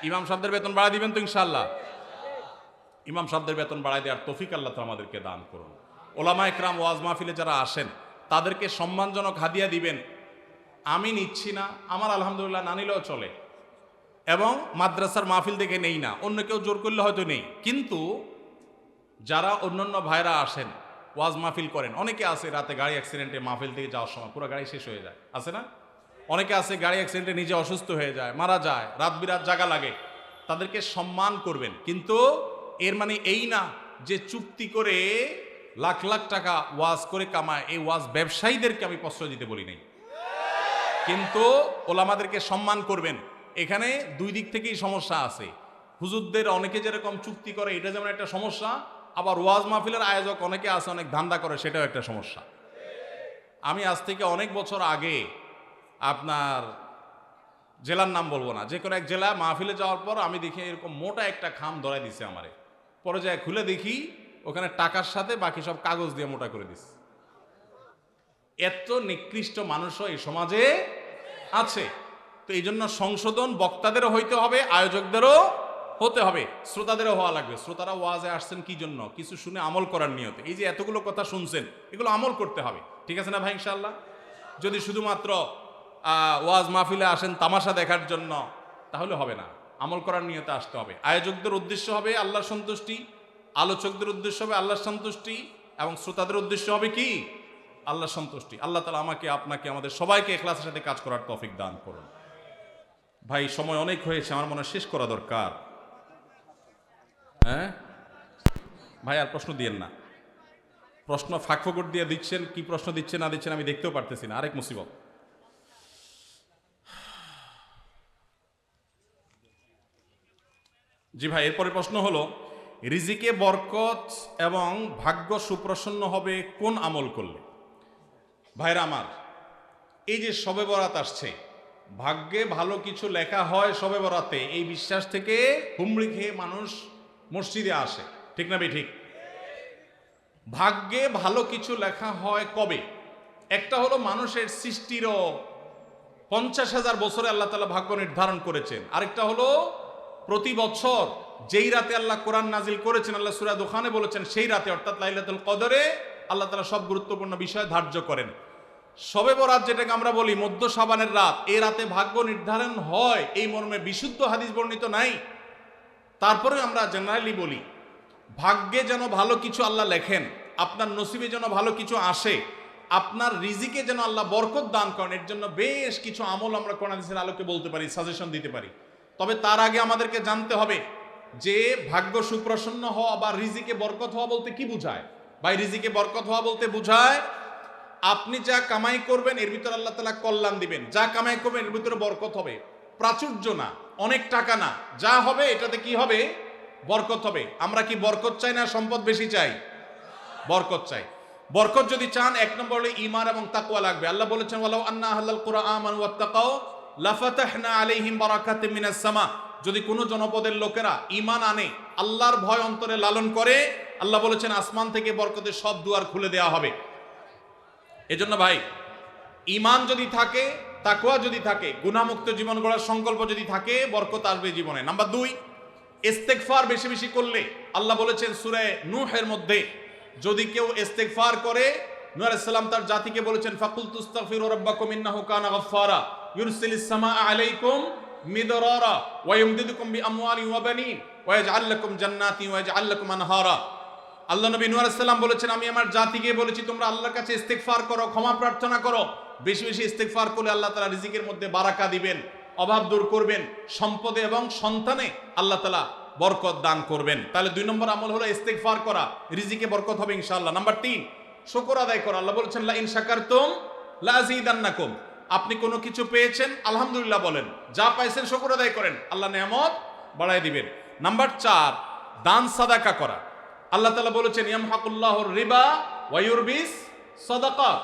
ইমাম সাহেবদের বেতন বাড়াই দিবেন তো ইনশাআল্লাহ? ইমাম সাহেবদের বেতন বাড়াই দেওয়ার তৌফিক আল্লাহ তাআলা আমাদেরকে দান করুন। ওলামা ইকরাম ওয়াজ মাহফিলে যারা আসেন তাদেরকে সম্মানজনক হাদিয়া দিবেন। আমি নিচ্ছি না, আমার আলহামদুলিল্লাহ না নিলেও চলে, এবং মাদ্রাসার মাহফিল দেখে নেই না, অন্য কেউ জোর করলে হয়তো নেই। কিন্তু যারা অন্যান্য ভাইরা আসেন ওয়াজ মাহফিল করেন, অনেকে আছে রাতে গাড়ি অ্যাক্সিডেন্টে মাহফিল থেকে যাওয়ার সময় পুরো গাড়ি শেষ হয়ে যায়, আছে না? অনেকে আছে গাড়ি অ্যাক্সিডেন্টে নিজে অসুস্থ হয়ে যায়, মারা যায়, রাত বিরাত জাগা লাগে, তাদেরকে সম্মান করবেন। কিন্তু এর মানে এই না যে চুক্তি করে লাখ লাখ টাকা ওয়াজ করে কামায়, এই ওয়াজ ব্যবসায়ীদেরকে আমি প্রশ্রয় দিতে বলি নাই। কিন্তু ওলামাদেরকে সম্মান করবেন। এখানে দুই দিক থেকেই সমস্যা আছে। হুজুরদের অনেকে যেরকম চুক্তি করে, এটা যেমন একটা সমস্যা, আবার ওয়াজ মাহফিলের আয়োজক অনেকে আছে অনেক ধান্দা করে, সেটাও একটা সমস্যা। আমি আজ থেকে অনেক বছর আগে, আপনার জেলার নাম বলবো না, যে কোনো এক জেলা মাহফিলে যাওয়ার পর আমি দেখি এরকম মোটা একটা খাম ধরাই দিছে আমারে। পরে যায় খুলে দেখি ওখানে টাকার সাথে বাকি সব কাগজ দিয়ে মোটা করে দিছে। এত নিকৃষ্ট মানুষও এই সমাজে আছে। তো এই জন্য সংশোধন বক্তাদেরও হইতে হবে, আয়োজকদেরও হতে হবে, শ্রোতাদেরও হওয়া লাগবে। শ্রোতারা ওয়াজে আসছেন কি জন্য? কিছু শুনে আমল করার নিয়তে। এই যে এতগুলো কথা শুনছেন, এগুলো আমল করতে হবে, ঠিক আছে না ভাই ইনশাআল্লাহ? যদি শুধুমাত্র ওয়াজ মাহফিলে আসেন তামাশা দেখার জন্য, তাহলে হবে না। আমল করার নিয়তে আসতে হবে। আয়োজকদের উদ্দেশ্য হবে আল্লাহর সন্তুষ্টি, আলোচকদের উদ্দেশ্য হবে আল্লাহর সন্তুষ্টি, এবং শ্রোতাদের উদ্দেশ্য হবে কি? আল্লাহর সন্তুষ্টি। আল্লাহ তাআলা আমাকে, আপনাকে, আমাদের সবাইকে ইখলাসের সাথে কাজ করার তৌফিক দান করুন। ভাই সময় অনেক হয়েছে, আমার মনে হয় শেষ করা দরকার। হ্যাঁ ভাই, আর প্রশ্ন দিয়েন না। প্রশ্ন ফাঁকফোকর দিয়ে দিচ্ছেন, কি প্রশ্ন দিচ্ছেন না দিচ্ছেন আমি দেখতেও পারতেছি না, আরেক মুসিবত। জি ভাই, এরপরে প্রশ্ন হলো, রিজিকে বরকত এবং ভাগ্য সুপ্রসন্ন হবে কোন আমল করলে? ভাইরা আমার, এই যে শবে বরাত আসছে, ভাগ্যে ভালো কিছু লেখা হয় শবে বরাতে, এই বিশ্বাস থেকে হুমড়ি খেয়ে মানুষ মসজিদে আসে, ঠিক না ঠিক? ভাগ্যে ভালো কিছু লেখা হয় কবে? একটা হলো মানুষের সৃষ্টিরও 50,000 বছরে আল্লাহ তাআলা ভাগ্য নির্ধারণ করেছেন। আরেকটা হলো প্রতি বছর যেই রাতে আল্লাহ কোরআন নাজিল করেছেন, আল্লাহ সূরা দুখানে বলেছেন, সেই রাতে অর্থাৎ লাইলাতুল কদরে আল্লাহ তাআলা সব গুরুত্বপূর্ণ বিষয় ধার্য করেন। শবে বরাত যেটাকে আমরা বলি মধ্য শাবানের রাত, এই রাতে ভাগ্য নির্ধারণ হয়, এই মর্মে বিশুদ্ধ হাদিস বর্ণিত নাই। তারপরে আমরা জেনারেলি বলি, ভাগ্যে যেন ভালো কিছু আল্লাহ লেখেন, আপনার নসিবে যেন ভালো কিছু আসে, আপনার রিজিকে যেন আল্লাহ বরকত দান করেন, এর জন্য বেশ কিছু আমল আমরা কোরআন হাদিসের আলোকে বলতে পারি, সাজেশন দিতে পারি। তবে তার আগে আমাদেরকে জানতে হবে যে ভাগ্য সুপ্রসন্ন হওয়া বা রিজিকে বরকত হওয়া বলতে কি বোঝায়। ভাই, রিজিকে বরকত হওয়া বলতে বোঝায় আপনি যা কামাই করবেন এর ভিতরে আল্লাহ তাআলা কল্যাণ দিবেন, যা কামাই করবেন এর ভিতরে বরকত হবে। প্রাচুর্য না, অনেক টাকা না, যা হবে এটাতে কি হবে? বরকত হবে। আমরা কি বরকত চাই না সম্পদ বেশি চাই? বরকত চাই। বরকত যদি চান, এক নম্বর হলো ঈমান এবং তাকওয়া লাগবে। আল্লাহ বলেছেন, ওয়ালাউ আন্না আহলাল কুরআন আমানু ওয়াত্তাকাও লাফাতাহনা আলাইহিম বারাকাতিম মিনাস সামা। যদি কোনো জনপদের লোকেরা ঈমান আনে, আল্লাহর ভয় অন্তরে লালন করে, আল্লাহ বলেছেন আসমান থেকে বরকতের সব দুয়ার খুলে দেওয়া হবে। এজন্য ভাই, ঈমান যদি থাকে, তাকওয়া যদি থাকে, গুনাহমুক্ত জীবন গড়ার সংকল্প যদি থাকে, বরকত আসবে জীবনে। নাম্বার 2, ইস্তেগফার বেশি বেশি করলে, আল্লাহ বলেছেন সূরা নূহের মধ্যে, যদি কেউ ইস্তেগফার করে, নূহ আলাইহিস সালাম তার জাতিকে বলেছেন, ফাকুলতু আস্তাগফিরু রাব্বাকুম ইন্নাহু কানা গাফফারা ইউরসিলিস সামাআ আলাইকুম মিদরারা ওয়া ইউমদিদুকুম বিআমওয়ালিন ওয়া বানিন ওয়া ইয়াজআল লাকুম জান্নাতিন ওয়া ইয়াজআল লাকুম আনহারা। আল্লাহ নবী নূহ আলাইহিস সালাম বলেছেন, আমি আমার জাতিকে বলেছি তোমরা আল্লাহর কাছে ইস্তেগফার করো, ক্ষমা প্রার্থনা করো। বেশি বেশি ইস্তেগফার করলে আল্লাহ তাআলা রিজিকের মধ্যে বারাকা দিবেন, অভাব দূর করবেন, সম্পদে এবং সন্তানে আল্লাহ তাআলা বরকত দান করবেন। তাহলে 2 নম্বর আমল হলো ইস্তেগফার করা, রিজিকে বরকত হবে ইনশাআল্লাহ। নাম্বার 3, শুকর আদায় করা। আল্লাহ বলেছেন, লা ইন শাকারতুম লা আযীদান্নাকুম। আপনি কোনো কিছু পেয়েছেন, আলহামদুলিল্লাহ বলেন, যা পাইছেন শুকর আদায় করেন, আল্লাহ নেয়ামত বাড়ায় দিবেন। নাম্বার 4, দান সাদাকা করা। আল্লাহ তাআলা বলেছেন, ইয়ামহাকুল্লাহুর রিবা ওয়া ইউরবিস সাদাকাত।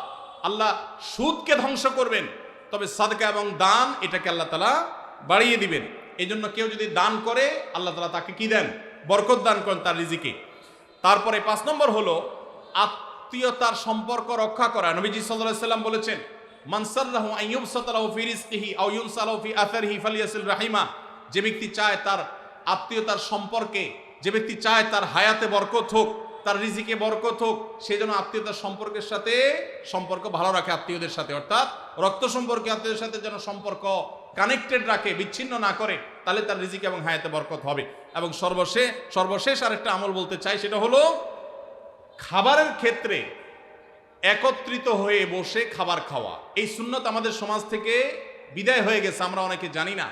আল্লাহ সুদকে ধ্বংস করবেন, তবে সাদকা এবং দান এটাকে আল্লাহ তাআলা বাড়িয়ে দিবেন। এই জন্য কেউ যদি দান করে, আল্লাহ তাআলা তাকে কি দেন? বরকত দান করেন তার রিজিকে। তারপরে 5 নম্বর হলো আত্মীয়তার সম্পর্ক রক্ষা করা। নবীজি সাল্লাল্লাহু আলাইহি সাল্লাম বলেছেন, মান সাররাহু আন ইউবসাতা লাহু ফি রিজকিহি আও ইউনসালাহু ফি আথারিহি ফালিয়াসিল রাহিমা। যে ব্যক্তি চায় তার আত্মীয়তার সম্পর্কে, যে ব্যক্তি চায় তার হায়াতে বরকত হোক, তার রিজিকে বরকত হোক, সেই জন্য আত্মীয়তার সম্পর্কের সাথে সম্পর্ক ভালো রাখে, আত্মীয়দের সাথে, অর্থাৎ রক্ত সম্পর্কে আত্মীয়দের সাথে যেন সম্পর্ক কানেক্টেড রাখে, বিচ্ছিন্ন না করে, তাহলে তার রিজিকে এবং হায়াতে বরকত হবে। এবং সর্বশেষ আরেকটা আমল বলতে চাই, সেটা হলো খাবারের ক্ষেত্রে একত্রিত হয়ে বসে খাবার খাওয়া। এই সুন্নত আমাদের সমাজ থেকে বিদায় হয়ে গেছে, আমরা অনেকে জানি না।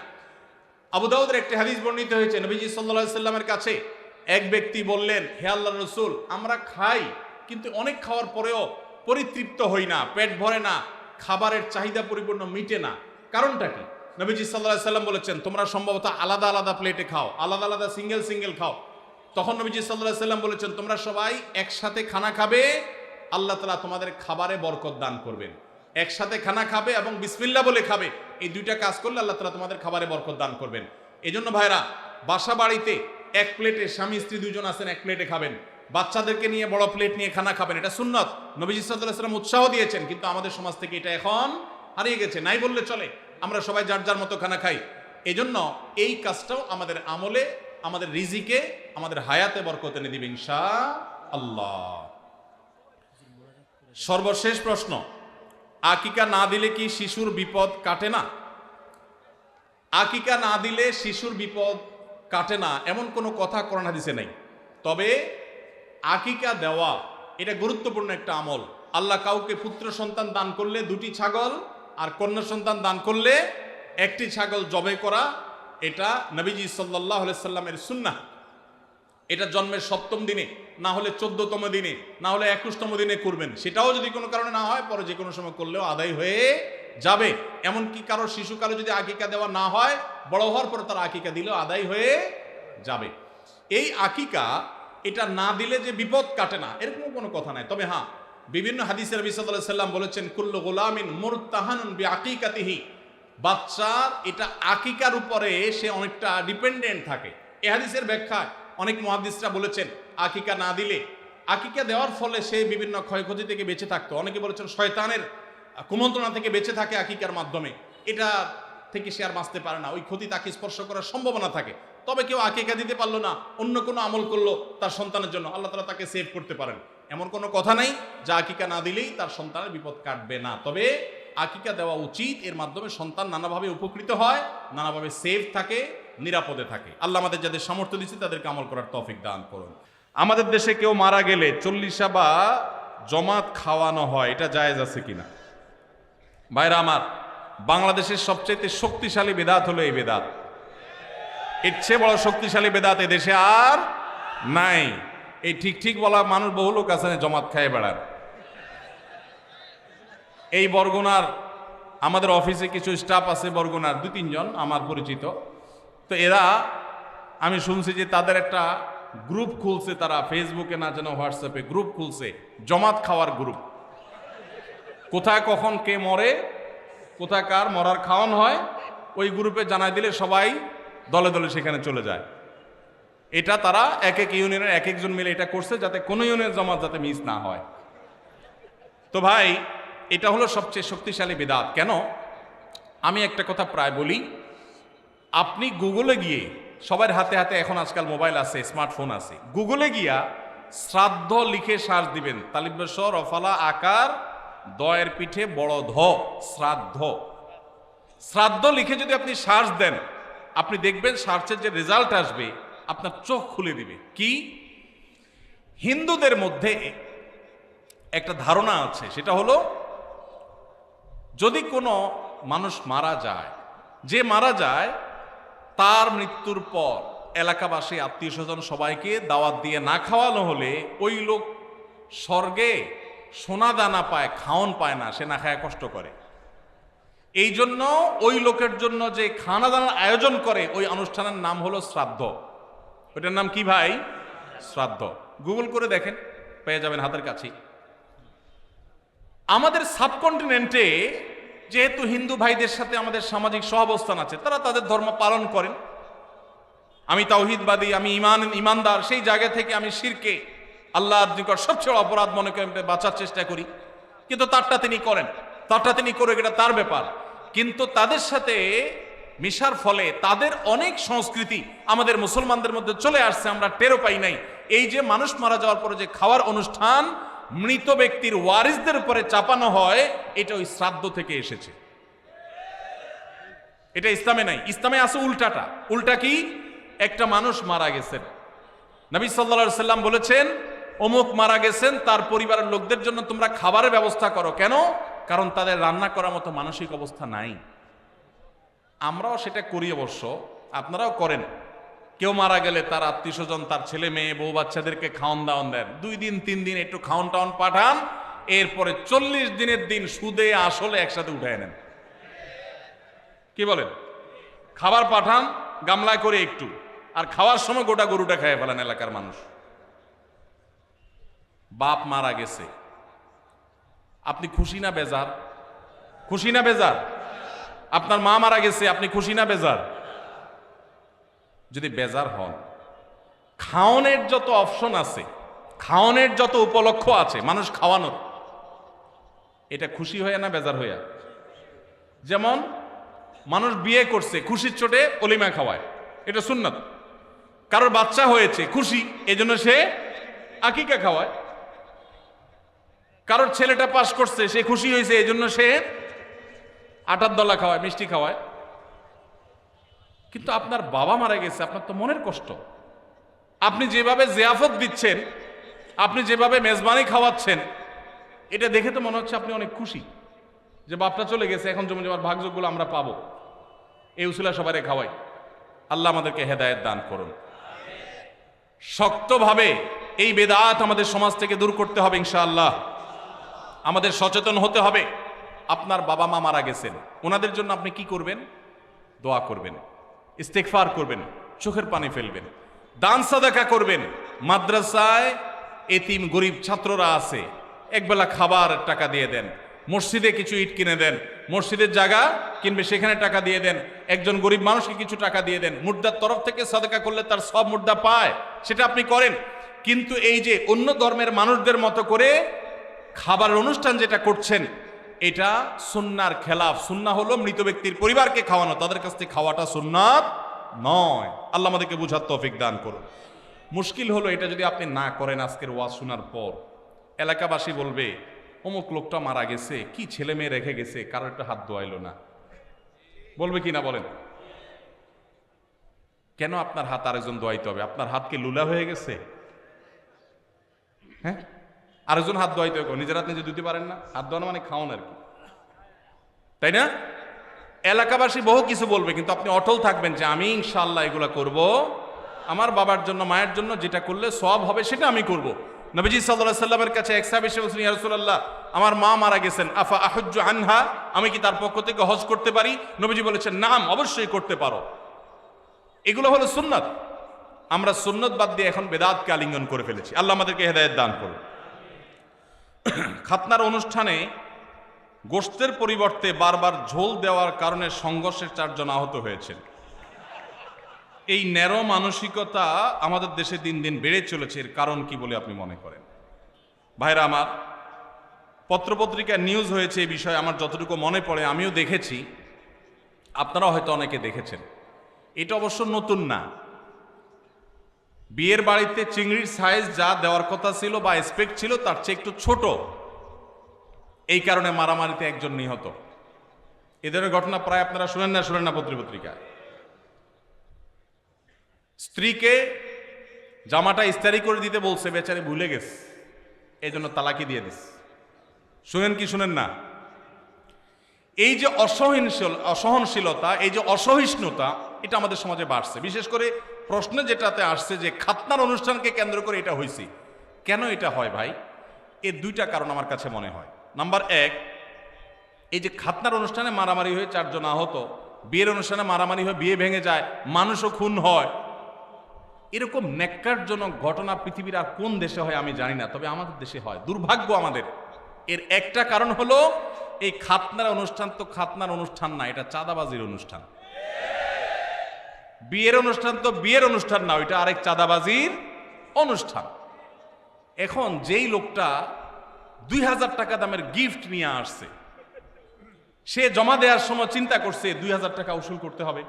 আবু দাউদের একটি হাদিস বর্ণিত হয়েছে, নবীজি সাল্লাল্লাহু আলাইহি সাল্লামের কাছে এক ব্যক্তি বললেন, হে আল্লাহর রাসূল, আমরা খাই কিন্তু অনেক খাওয়ার পরেও পরিতৃপ্ত হই না, পেট ভরে না, খাবারের চাহিদা পরিপূর্ণ মিটে না, কারণটা কি? নবীজি সাল্লাল্লাহু আলাইহি সাল্লাম বলেছেন, তোমরা সম্ভবত আলাদা আলাদা প্লেটে খাও, আলাদা আলাদা সিঙ্গেল খাও। তখন নবীজি সাল্লাল্লাহু আলাইহি সাল্লাম বলেছেন, তোমরা সবাই একসাথে খানা খাবে, আল্লাহ তাআলা তোমাদের খাবারে বরকত দান করবেন। একসাথে খানা খাবে এবং বিসমিল্লাহ বলে খাবে, এই 2টা কাজ করলে আল্লাহ তাআলা তোমাদের খাবারে বরকত দান করবেন। এজন্য ভাইরা, বাসা বাড়িতে এক প্লেটে, স্বামী স্ত্রী 2জন আছেন, এক প্লেটে খাবেন। বাচ্চাদেরকে নিয়ে বড় প্লেট নিয়ে খানা খাবেন, এটা সুন্নত। নবীজি সাল্লাল্লাহু আলাইহি সাল্লাম উৎসাহ দিয়েছেন, কিন্তু আমাদের সমাজ থেকে এটা এখন হারিয়ে গেছে, নাই বললে চলে। আমরা সবাই যার যার মতো খানা খাই। এজন্য এই কাজটাও আমাদের আমলে, আমাদের রিজিকে, আমাদের হায়াতে বরকত এনে দিবে ইনশাআল্লাহ। সর্বশেষ প্রশ্ন, আকিকা না দিলে কি শিশুর বিপদ কাটে না? আকিকা না দিলে শিশুর বিপদ কাটে না এমন কোনো কথা কোরআন হাদিসে নেই। তবে আকিকা দেওয়া এটা গুরুত্বপূর্ণ একটা আমল। আল্লাহ কাউকে পুত্র সন্তান দান করলে 2টি ছাগল, আর কন্যা সন্তান দান করলে 1টি ছাগল জবাই করা, এটা নবীজি সাল্লাল্লাহু আলাইহি সাল্লামের সুন্নাহ। এটা জন্মের 7ম দিনে, না হলে 14তম দিনে, না হলে 21তম দিনে করবেন। সেটাও যদি কোনো কারণে না হয় পরে যে কোনো সময় করলেও আদায় হয়ে যাবে। এমনকি কারো শিশুকালে যদি আকিকা দেওয়া না হয়, বড় হওয়ার পর তার আকিকা দিলেও আদায় হয়ে যাবে। এই আকিকা এটা না দিলে যে বিপদ কাটে না এরকম কোনো কথা নাই। তবে হ্যাঁ, বিভিন্ন হাদিসে নবী সাল্লাল্লাহু আলাইহি সাল্লাম বলেছেন, কুল্লু গুলামিন মুরতাহানুন বিআকিকাতিহি, বাচ্চার এটা আকিকার উপরে সে অনেকটা ডিপেন্ডেন্ট থাকে। এই হাদিসের ব্যাখ্যায় অনেক মুহাদ্দিসরা বলেছেন আকিকা না দিলে, আকিকা দেওয়ার ফলে সে বিভিন্ন ক্ষয়ক্ষতি থেকে বেঁচে থাকতো। অনেকে বলেছেন শয়তানের কুমন্ত্রণা থেকে বেঁচে থাকে আকিকার মাধ্যমে, এটা থেকে সে আর বাঁচতে পারে না, ওই ক্ষতি তাকে স্পর্শ করার সম্ভাবনা থাকে। তবে কেউ আকিকা দিতে পারলো না, অন্য কোনো আমল করলো তার সন্তানের জন্য, আল্লাহ তাআলা তাকে সেভ করতে পারেন। এমন কোনো কথা নাই যে আকিকা না দিলেই তার সন্তানের বিপদ কাটবে না। তবে আকিকা দেওয়া উচিত, এর মাধ্যমে সন্তান নানাভাবে উপকৃত হয়, নানাভাবে সেভ থাকে, নিরাপদে থাকে। আল্লাহ আমাদের যাদের সামর্থ্য দিচ্ছে তাদেরকে আমল করার তৌফিক দান করুন। আমাদের দেশে কেউ মারা গেলে 40 বা জমাত খাওয়ানো হয়, এটা জায়েজ আছে কিনা? ভাইরা আমার, বাংলাদেশের সবচেয়ে শক্তিশালী বেদাত হলো এই বেদাত। এর চেয়ে বড় শক্তিশালী বেদাত এ দেশে আর নাই। এই ঠিক ঠিক বলা মানুষ বহু লোক আছে জমাত খায় বেড়ার। এই বরগুনার আমাদের অফিসে কিছু স্টাফ আছে, বরগুনার 2-3 জন আমার পরিচিত। তো এরা, আমি শুনছি যে তাদের একটা গ্রুপ খুলছে, তারা ফেসবুকে না যেন হোয়াটসঅ্যাপে গ্রুপ খুলছে, জমাত খাওয়ার গ্রুপ। কোথায় কখন কে মরে, কোথায় কার মরার খাওয়ান হয়, ওই গ্রুপে জানাই দিলে সবাই দলে দলে সেখানে চলে যায়। এটা তারা এক এক ইউনিয়নের এক একজন মিলে এটা করছে, যাতে কোনো ইউনিয়নের জমাত যাতে মিস না হয়। তো ভাই, এটা হলো সবচেয়ে শক্তিশালী বিদআত। কেন? আমি একটা কথা প্রায় বলি, আপনি গুগলে গিয়ে, সবার হাতে হাতে এখন আজকাল মোবাইল আছে, স্মার্টফোন আছে, গুগলে গিয়া শ্রাদ্ধ লিখে সার্চ দিবেন, তালিব্যস্ব রফালা আকার দয়ের পিঠে বড় ধ, শ্রাদ্ধ। শ্রাদ্ধ লিখে যদি আপনি সার্চ দেন, আপনি দেখবেন সার্চের যে রেজাল্ট আসবে আপনার চোখ খুলে দিবে। কি? হিন্দুদের মধ্যে একটা ধারণা আছে, সেটা হলো যদি কোনো মানুষ মারা যায়, যে মারা যায় তার মৃত্যুর পর এলাকাবাসী আত্মীয় স্বজন সবাইকে দাওয়াত দিয়ে না খাওয়ানো হলে ওই লোক স্বর্গে সোনা দানা পায়, খাওন পায় না, সে না খায় কষ্ট করে। এই জন্য ওই লোকের জন্য যে খানা দানার আয়োজন করে ওই অনুষ্ঠানের নাম হলো শ্রাদ্ধ। ওইটার নাম কি ভাই? শ্রাদ্ধ। গুগল করে দেখেন, পেয়ে যাবেন হাতের কাছে। আমাদের সাবকন্টিনেন্টে যেহেতু হিন্দু ভাইদের সাথে আমাদের সামাজিক সহাবস্থান আছে, তারা তাদের ধর্ম পালন করেন। আমি তাওহীদবাদী, আমি ইমানদার, সেই জায়গা থেকে আমি শিরকে, আল্লাহর নিকট সবচেয়ে অপরাধ মনে করে বাঁচার চেষ্টা করি। কিন্তু তারটা তিনি করেন, তারটা তিনি করে, এটা তার ব্যাপার। কিন্তু তাদের সাথে মিশার ফলে তাদের অনেক সংস্কৃতি আমাদের মুসলমানদের মধ্যে চলে আসছে, আমরা টেরও পাই নাই। এই যে মানুষ মারা যাওয়ার পরে যে খাওয়ার অনুষ্ঠান মৃত ব্যক্তির ওয়ারিসদের উপরে চাপানো হয়, এটা ওই শ্রাদ্ধ থেকে এসেছে। এটা ইসলামে নাই। ইসলামে আছে উল্টাটা। উল্টা কি? একটা মানুষ মারা গেছেন, নবী সাল্লাল্লাহু আলাইহি সাল্লাম বলেছেন অমুক মারা গেছেন, তার পরিবারের লোকদের জন্য তোমরা খাবারের ব্যবস্থা করো। কেন? কারণ তাদের রান্না করার মতো মানসিক অবস্থা নাই। আমরাও সেটা করি, অবশ্য আপনারাও করেন। কেউ মারা গেলে তার আত্মীয় স্বজন, তার ছেলে মেয়ে বউ বাচ্চাদেরকে খাওয়ান দাওয়ান দেন, 2 দিন 3 দিন একটু খাওয়ান টাওয়ান পাঠান, এরপরে 40 দিনের দিন সুদে আসলে একসাথে উঠায় নেন। কি বলেন? খাবার পাঠান গামলায় করে একটু, আর খাওয়ার সময় গোটা গরুটা খেয়ে ফেলেন এলাকার মানুষ। বাপ মারা গেছে, আপনি খুশি না বেজার? খুশি না বেজার? আপনার মা মারা গেছে, আপনি খুশি না বেজার? যদি বেজার হন, খাওয়ানোর যত অপশন আছে, খাওয়ানোর যত উপলক্ষ আছে মানুষ খাওয়ানোর, এটা খুশি হইয়া না বেজার হইয়া? যেমন মানুষ বিয়ে করছে, খুশির চোটে অলিমা খাওয়ায়, এটা সুন্নাত। কারোর বাচ্চা হয়েছে, খুশি, এজন্য সে আকিকা খাওয়ায়। কারোর ছেলেটা পাস করছে, সে খুশি হয়েছে, এজন্য সে আটার দলা খাওয়ায়, মিষ্টি খাওয়ায়। কিন্তু আপনার বাবা মারা গেছে, আপনার তো মনের কষ্ট। আপনি যেভাবে জিয়াফত দিচ্ছেন, আপনি যেভাবে মেজবানি খাওয়াচ্ছেন, এটা দেখে তো মনে হচ্ছে আপনি অনেক খুশি যে বাপটা চলে গেছে, এখন জমি জমার ভাগযোগগুলো আমরা পাবো। এই উসিলা সবাই খাওয়াই। আল্লাহ আমাদেরকে হেদায়েত দান করুন। শক্তভাবে এই বেদাত আমাদের সমাজ থেকে দূর করতে হবে ইনশাআল্লাহ। আমাদের সচেতন হতে হবে। আপনার বাবা মা মারা গেছেন, ওনাদের জন্য আপনি কি করবেন? দোয়া করবেন, ইস্তেগফার করবেন, চোখের পানি ফেলবেন, দান সাদাকা করবেন। মাদ্রাসায় এতিম গরিব ছাত্ররা আছে, একবেলা খাবার টাকা দিয়ে দেন। মসজিদে কিছু ইট কিনে দেন, মসজিদের জায়গা কিনবে সেখানে টাকা দিয়ে দেন। একজন গরিব মানুষকে কিছু টাকা দিয়ে দেন। মুর্দার তরফ থেকে সাদাকা করলে তার সব মুর্দা পায়, সেটা আপনি করেন। কিন্তু এই যে অন্য ধর্মের মানুষদের মতো করে খাবারের অনুষ্ঠান যেটা করছেন, এটা সুন্নাহর খেলাফ। সুন্নাহ হলো মৃত ব্যক্তির পরিবারকে খাওয়ানো, তাদের কাছ থেকে খাওয়াটা সুন্নাত নয়। আল্লাহ আমাদেরকে বুঝার তৌফিক দান করুন। মুশকিল হলো এটা যদি আপনি না করেন, আজকের ওয়াজ শোনার পর এলাকাবাসী বলবে অমুক লোকটা মারা গেছে, কি ছেলে মেয়ে রেখে গেছে, কারোর একটা হাত ধোয়াইলো না। বলবে কি না বলেন? কেন আপনার হাত আরেকজন ধোয়াইতে হবে? আপনার হাত কি লুলা হয়ে গেছে? হ্যাঁ, আরেকজন হাত ধোয়াইতে হবে, নিজের হাত নিজে ধুতে পারেন না? হাত ধোয়ানো মানে খাওয়ান আর কি, তাই না? এলাকাবাসী বহু কিছু বলবে, কিন্তু আপনি অটল থাকবেন যে আমি ইনশাআল্লাহ এগুলা করব, আমার বাবার জন্য মায়ের জন্য যেটা করলে সওয়াব হবে সেটা আমি করব। নবীজি সাল্লাল্লাহু আলাইহি সাল্লামের কাছে এক সাহাবী এসে বলছেন, ইয়া রাসূলুল্লাহ, আমার মা মারা গেছেন, আফা আহুজ্জু আনহা, আমি কি তার পক্ষ থেকে হজ করতে পারি? নবীজি বলেছেন, নাম, অবশ্যই করতে পারো। এগুলো হলো সুন্নাত। আমরা সুন্নাত বাদ দিয়ে এখন বেদাতকে আলিঙ্গন করে ফেলেছি। আল্লাহ আমাদেরকে হেদায়েত দান করুন। খাতনার অনুষ্ঠানে গোশতের পরিবর্তে বারবার ঝোল দেওয়ার কারণে সংঘর্ষে 4 জন আহত হয়েছেন। এই ন্যারো মানসিকতা আমাদের দেশে দিন দিন বেড়ে চলেছে। এর কারণ কি বলে আপনি মনে করেন? ভাইরা আমার, পত্রপত্রিকায় নিউজ হয়েছে এই বিষয়ে, আমার যতটুকু মনে পড়ে আমিও দেখেছি, আপনারাও হয়তো অনেকে দেখেছেন। এটা অবশ্য নতুন না। বিয়ের বাড়িতে চিংড়ির সাইজ যা দেওয়ার কথা ছিল বা এক্সপেক্ট ছিল তার চেয়ে একটু ছোট, এই কারণে মারামারিতে একজন নিহত। এ ধরনের ঘটনা প্রায় আপনারা শুনেন না পত্রপত্রিকায়। স্ত্রীকে জামাটা ইস্তারি করে দিতে বলছে, বেচারি ভুলে গেছে, এই জন্য তালাকি দিয়ে দিস। শুনেন কি শুনেন না? এই যে অসহনশীলতা, এই যে অসহিষ্ণুতা, এটা আমাদের সমাজে বাড়ছে। বিশেষ করে প্রশ্ন যেটাতে আসছে যে খাতনার অনুষ্ঠানকে কেন্দ্র করে এটা হয়েছে। কেন এটা হয় ভাই? এর 2টা কারণ আমার কাছে মনে হয়। নাম্বার 1, এই যে খাতনার অনুষ্ঠানে মারামারি হয়ে 4 জন আহত, বিয়ের অনুষ্ঠানে মারামারি হয়ে বিয়ে ভেঙে যায়, মানুষও খুন হয়, এরকম ন্যাক্কারজনক ঘটনা পৃথিবীর আর কোন দেশে হয় আমি জানি না, তবে আমাদের দেশে হয়। দুর্ভাগ্য আমাদের। এর একটা কারণ হলো এই খাতনার অনুষ্ঠান তো খাতনার অনুষ্ঠান না, এটা চাঁদাবাজির অনুষ্ঠান। বিয়ের অনুষ্ঠান তো বিয়ের অনুষ্ঠান না, ওইটা আরেক চাঁদাবাজির অনুষ্ঠান। এখন যেই লোকটা 2000 টাকা দামের গিফট নিয়ে আসছে, সে জমা দেওয়ার সময় চিন্তা করছে 2000 টাকা উসুল করতে হবে।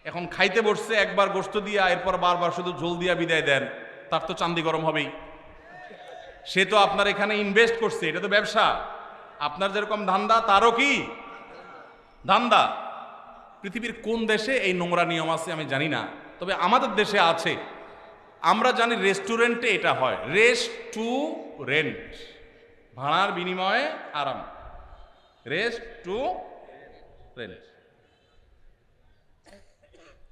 এখন খাইতে বসছে, একবার গোশত দিয়া, এরপর বারবার শুধু ঝোল দিয়া বিদায় দেন, তার তো চান্দি গরম হবেই। সে তো আপনার এখানে ইনভেস্ট করছে, এটা তো ব্যবসা। আপনার যেরকম ধান্দা, তারও কি ধান্দা। পৃথিবীর কোন দেশে এই নোংরা নিয়ম আছে আমি জানি না, তবে আমাদের দেশে আছে। আমরা জানি রেস্টুরেন্টে এটা হয়, রেস্টুরেন্ট, ভাড়ার বিনিময়ে আরাম, রেস্টুরেন্ট।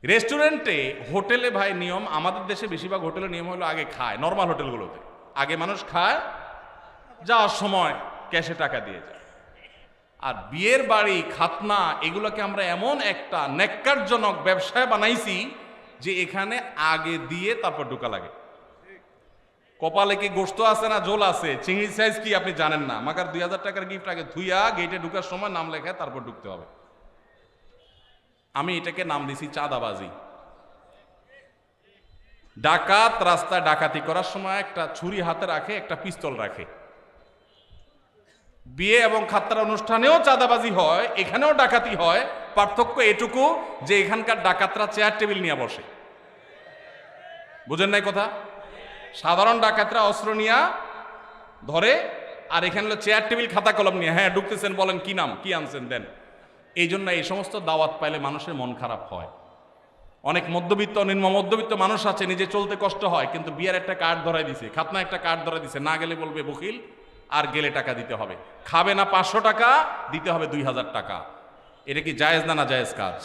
রেস্টুরেন্টে, হোটেলে ভাই নিয়ম, আমাদের দেশে বেশিরভাগ হোটেলের নিয়ম হলো আগে খায়, নর্মাল হোটেলগুলোতে আগে মানুষ খায়, যাওয়ার সময় ক্যাশে টাকা দিয়ে যায়। আর বিয়ের বাড়ি, খাতনা, এগুলোকে আমরা এমন একটা ন্যাক্কারজনক ব্যবসায় বানাইছি যে এখানে আগে দিয়ে তারপর ঢোকা লাগে। কপালে কি গোশত আছে না ঝোল আছে, চিংড়ি সাইজ কি আপনি জানেন না, মাকার 2000 টাকার গিফট আগে ধুইয়া গেটে ঢুকার সময় নাম লেখায় তারপর ঢুকতে হবে। আমি এটাকে নাম দিছি চাঁদাবাজি। ডাকাত রাস্তায় ডাকাতি করার সময় একটা ছুরি হাতে রাখে, একটা পিস্তল রাখে। বিয়ে এবং খাতনার অনুষ্ঠানেও চাঁদাবাজি হয়, এখানেও ডাকাতি হয়। পার্থক্য এটুকু যে এখানকার ডাকাতরা চেয়ার টেবিল নিয়ে বসে। বুঝেন নাই কথা? সাধারণ ডাকাতরা অস্ত্র নিয়ে ধরে, আর এখানে চেয়ার টেবিল খাতা কলম নিয়ে, হ্যাঁ ঢুকতেছেন, বলেন কি নাম, কি আনছেন দেন। এই জন্য এই সমস্ত দাওয়াত পাইলে মানুষের মন খারাপ হয়। অনেক মধ্যবিত্ত নিম্ন মধ্যবিত্ত মানুষ আছে, নিজে চলতে কষ্ট হয়, কিন্তু বিয়ের একটা কার্ড ধরাই দিছে, খাতনা একটা কার্ড ধরাই দিছে, না গেলে বলবে বকিল, আর গেলে টাকা দিতে হবে, খাবে না 500 টাকা, দিতে হবে 2000 টাকা। এটা কি জায়েজ না জায়েজ কাজ?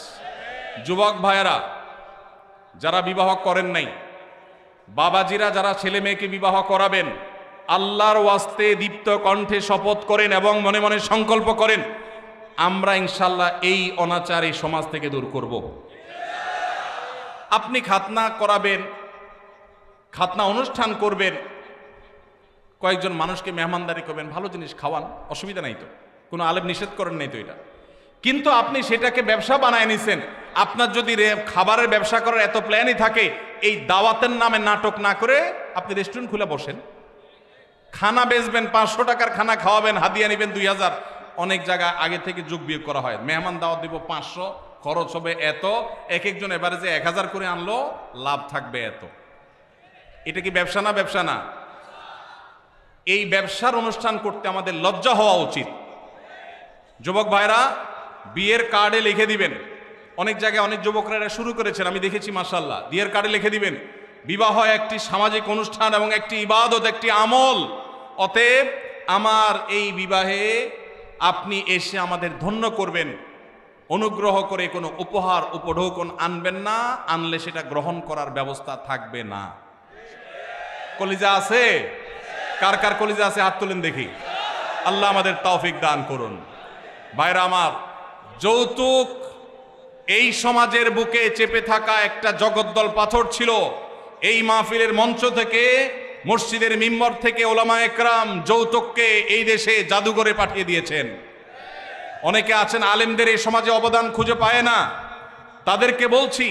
যুবক ভাইয়েরা যারা বিবাহ করেন নাই, বাবাজিরা যারা ছেলে মেয়েকে বিবাহ করাবেন, আল্লাহর ওয়াস্তে দীপ্ত কণ্ঠে শপথ করেন এবং মনে মনে সংকল্প করেন, আমরা ইনশাল্লাহ এই অনাচার এই সমাজ থেকে দূর করব। আপনি খাতনা করাবেন, খাতনা অনুষ্ঠান করবেন, কয়েকজন মানুষকে মেহমানদারি করবেন, ভালো জিনিস খাওয়ান, অসুবিধা নাই তো, কোনো আলেম নিষেধ করেন নাই তো এটা। কিন্তু আপনি সেটাকে ব্যবসা বানায় নিছেন। আপনার যদি খাবারের ব্যবসা করার এত প্ল্যানই থাকে, এই দাওয়াতের নামে নাটক না করে আপনি রেস্টুরেন্ট খুলে বসেন, খানা বেচবেন, 500 টাকার খানা খাওয়াবেন, হাদিয়া নেবেন 2000। অনেক জায়গায় আগে থেকে যোগ বিয়োগ করা হয়, মেহমান দাওয়াত দিব 500, খরচ হবে এত, এক একজন এবারে যে 1000 করে আনলো, লাভ থাকবে এত। এটা কি ব্যবসা না? ব্যবসা না? এই ব্যবসার অনুষ্ঠান করতে আমাদের লজ্জা হওয়া উচিত। যুবক ভাইরা বিয়ের কার্ডে লিখে দিবেন, অনেক জায়গায় অনেক যুবকরা এটা শুরু করেছেন, আমি দেখেছি মাশাআল্লাহ, বিয়ের কার্ডে লিখে দিবেন বিবাহ একটি সামাজিক অনুষ্ঠান এবং একটি ইবাদত, একটি আমল, অতএব আমার এই বিবাহে আপনি এসে আমাদের ধন্য করবেন, অনুগ্রহ করে কোনো উপহার উপঢৌকন আনবেন না, আনলে সেটা গ্রহণ করার ব্যবস্থা থাকবে না। কলিজা আছে? কার কার কলিজা আছে হাত তুলেন দেখি। আল্লাহ আমাদের তৌফিক দান করুন। ভাইরা আমার, যৌতুক এই সমাজের বুকে চেপে থাকা একটা জগদ্দল পাথর ছিল। এই মাহফিলের মঞ্চ থেকে, মসজিদের মিম্বর থেকে ওলামা একরাম যৌতুককে এই দেশে জাদুঘরে পাঠিয়ে দিয়েছেন। অনেকে আছেন আলেমদের এই সমাজে অবদান খুঁজে পায় না, তাদেরকে বলছি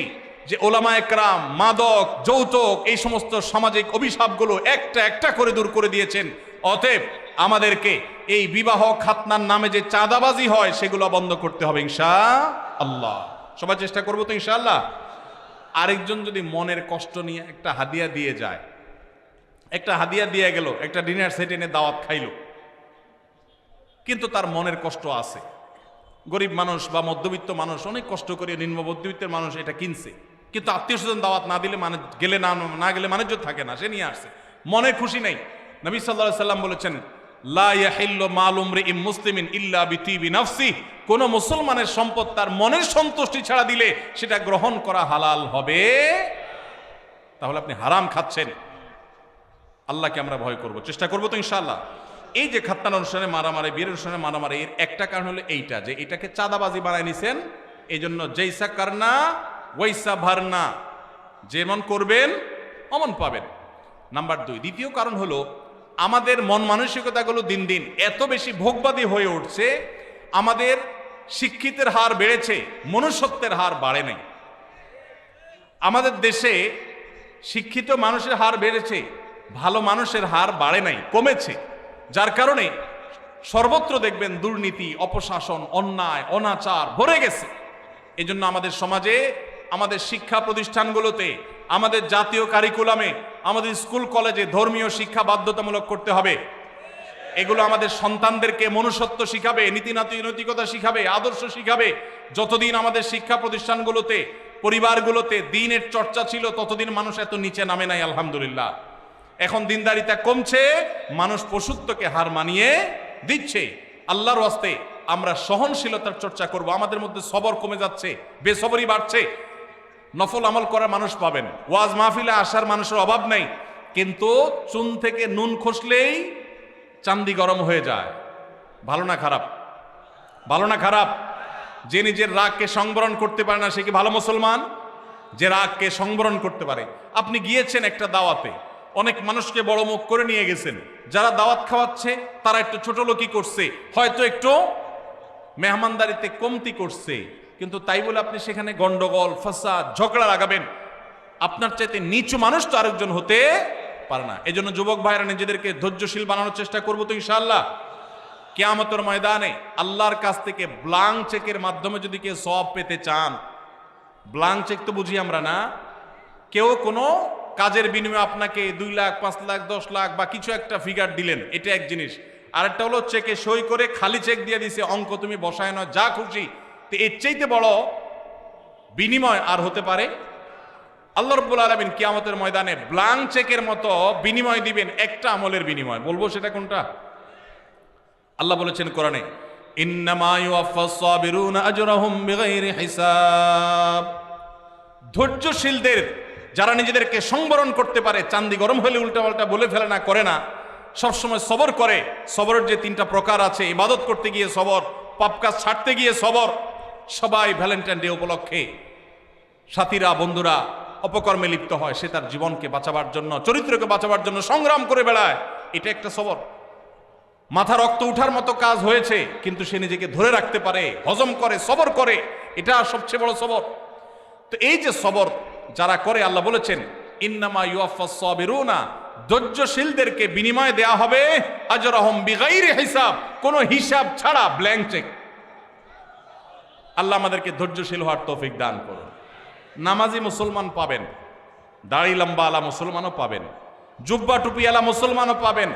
যে ওলামা একরাম মাদক, যৌতুক, এই সমস্ত সামাজিক অভিশাপগুলো একটা একটা করে দূর করে দিয়েছেন। অতএব আমাদেরকে এই বিবাহ খাতনার নামে যে চাঁদাবাজি হয় সেগুলো বন্ধ করতে হবে ইনশাআল্লাহ। সবাই চেষ্টা করবো তো ইনশাআল্লাহ। আরেকজন যদি মনের কষ্ট নিয়ে একটা হাদিয়া দিয়ে যায়, একটা হাদিয়া দিয়ে গেল, একটা ডিনার সেট এনে দাওয়াত খাইলো, কিন্তু তার মনের কষ্ট আছে, গরিব মানুষ বা মধ্যবিত্ত মানুষ অনেক কষ্ট করে, নিম্ন মধ্যবিত্তের মানুষ এটা কিনছে, কিন্তু আত্মীয় স্বজন দাওয়াত না দিলে মানে গেলে না গেলে মানুষ থাকে না, সে নিয়ে আসছে, মনে খুশি নেই। নবী সাল্লাল্লাহু আলাইহি সাল্লাম বলেছেন, লা ইয়াহিল্লু মালু ইমরিইন মুসলিমিন ইল্লা বিতিবি নাফসি, কোন মুসলমানের সম্পদ তার মনের সন্তুষ্টি ছাড়া দিলে সেটা গ্রহণ করা হালাল হবে। তাহলে আপনি হারাম খাচ্ছেন। আল্লাহকে আমরা ভয় করব, চেষ্টা করবো তো ইনশাআল্লাহ। এই যে খাতনা অনুষ্ঠানে মারামারি, বিয়ের অনুষ্ঠানে মারামারি, এর একটা কারণ হলো এইটা, যে এটাকে চাঁদাবাজি বানায় নিছেন। এই জন্য জৈসা করনা ওয়াইসা ভরনা, যেমন করবেন অমন পাবেন। নাম্বার 2, দ্বিতীয় কারণ হলো আমাদের মন মানসিকতাগুলো দিন দিন এত বেশি ভোগবাদী হয়ে উঠছে, আমাদের শিক্ষিতের হার বেড়েছে, মনুষ্যত্বের হার বাড়ে নাই। আমাদের দেশে শিক্ষিত মানুষের হার বেড়েছে, ভালো মানুষের হার বাড়ে নাই, কমেছে। যার কারণে সর্বত্র দেখবেন দুর্নীতি, অপশাসন, অন্যায়, অনাচার ভরে গেছে। এই জন্য আমাদের সমাজে, আমাদের শিক্ষা প্রতিষ্ঠানগুলোতে, আমাদের জাতীয় কারিকুলামে, আমাদের স্কুল কলেজে ধর্মীয় শিক্ষা বাধ্যতামূলক করতে হবে। এগুলো আমাদের সন্তানদেরকে মনুষ্যত্ব শিখাবে, নৈতিকতা শিখাবে, আদর্শ শিখাবে। যতদিন আমাদের শিক্ষা প্রতিষ্ঠানগুলোতে, পরিবারগুলোতে দ্বীনের চর্চা ছিল, ততদিন মানুষ এত নিচে নামে নাই, আলহামদুলিল্লাহ। এখন দিনদারিতা কমছে, মানুষ পশুত্বকে হার মানিয়ে দিচ্ছে। আল্লাহর ওয়াস্তে আমরা সহনশীলতার চর্চা করব। আমাদের মধ্যে সবর কমে যাচ্ছে, বেসবরই বাড়ছে। নফল আমল করার মানুষ পাবেন, ওয়াজ মাহফিলে আসার মানুষের অভাব নাই, কিন্তু চুন থেকে নুন খসলেই চান্দি গরম হয়ে যায়। ভালো না খারাপ? ভালো না খারাপ? যে নিজের রাগকে সংবরণ করতে পারে না সে কি ভালো মুসলমান? যে রাগকে সংবরণ করতে পারে। আপনি গিয়েছেন একটা দাওয়াতে, অনেক মানুষকে বড় মুখ করে নিয়ে গেছেন, যারা দাওয়াত খাওয়াচ্ছে তারা একটু ছোট লোকই করছে, হয়তো একটু মেহমানদারিতে কমতি করছে, কিন্তু তাই বলে আপনি সেখানে গন্ডগোল, ফাসাদ, ঝগড়া লাগাবেন? আপনার চাইতে নিচু মানুষ তো আরেকজন হতে পারে না। এই জন্য যুবক ভাইরা নিজেদেরকে ধৈর্যশীল বানানোর চেষ্টা করবো তো ইনশাআল্লাহ। কিয়ামতের ময়দানে আল্লাহর কাছ থেকে ব্লাঙ্ক চেকের মাধ্যমে যদি কেউ সওয়াব পেতে চান, ব্লাঙ্ক চেক তো বুঝি আমরা না, কেউ কোনো কাজের বিনিময়ে আপনাকে 2 লাখ, 5 লাখ, 10 লাখ বা কিছু একটা ফিগার দিলেন, এটা এক জিনিস। আরেকটা হলো চেকে সই করে খালি চেক দিয়ে দিছে, অঙ্ক তুমি বসায় নয়, যা খুশি। তো এর চাইতে বড় বিনিময় আর হতে পারে আল্লাহ রাব্বুল আলামিন কিয়ামতের ময়দানে ব্ল্যাঙ্ক চেকের মতো বিনিময় দিবেন একটা আমলের বিনিময়। বলবো সেটা কোনটা? আল্লাহ বলেছেন কোরআনে, ইন্নামা ইউওয়াফাস সাবিরুনা আজরাহুম বিগাইরি হিসাব। ধৈর্যশীলদের, যারা নিজেদেরকে সংবরণ করতে পারে, চান্দি গরম হলে উল্টাপাল্টা বলে ফেলে না, করে না, সবসময় সবর করে। সবরের যে তিনটা প্রকার আছে, ইবাদত করতে গিয়ে সবর, পাপ কাজ ছাড়তে গিয়ে সবর। সবাই ভ্যালেন্টাইন ডে উপলক্ষে সাথীরা, বন্ধুরা অপকর্মে লিপ্ত হয়, সে তার জীবনকে বাঁচাবার জন্য, চরিত্রকে বাঁচাবার জন্য সংগ্রাম করে বেড়ায়। এটা একটা সবর। মাথা রক্ত উঠার মতো কাজ হয়েছে, কিন্তু সে নিজেকে ধরে রাখতে পারে, হজম করে, সবর করে, এটা সবচেয়ে বড় সবর। তো এই যে সবর যারা করে, আল্লাহ বলেছেন ইন্নামা ইউওয়াফাস সাবিরুনা, ধৈর্যশীলদেরকে বিনিময় দেয়া হবে আজরাহুম বিগাইরি হিসাব, কোনো হিসাব ছাড়া, ব্ল্যাঙ্ক চেক। আল্লাহ আমাদেরকে ধৈর্যশীল হওয়ার তৌফিক দান করুন। নামাজি মুসলমান পাবেন, দাড়ি লম্বা আলা মুসলমানও পাবেন, জুব্বা টুপি আলা মুসলমানও পাবেন,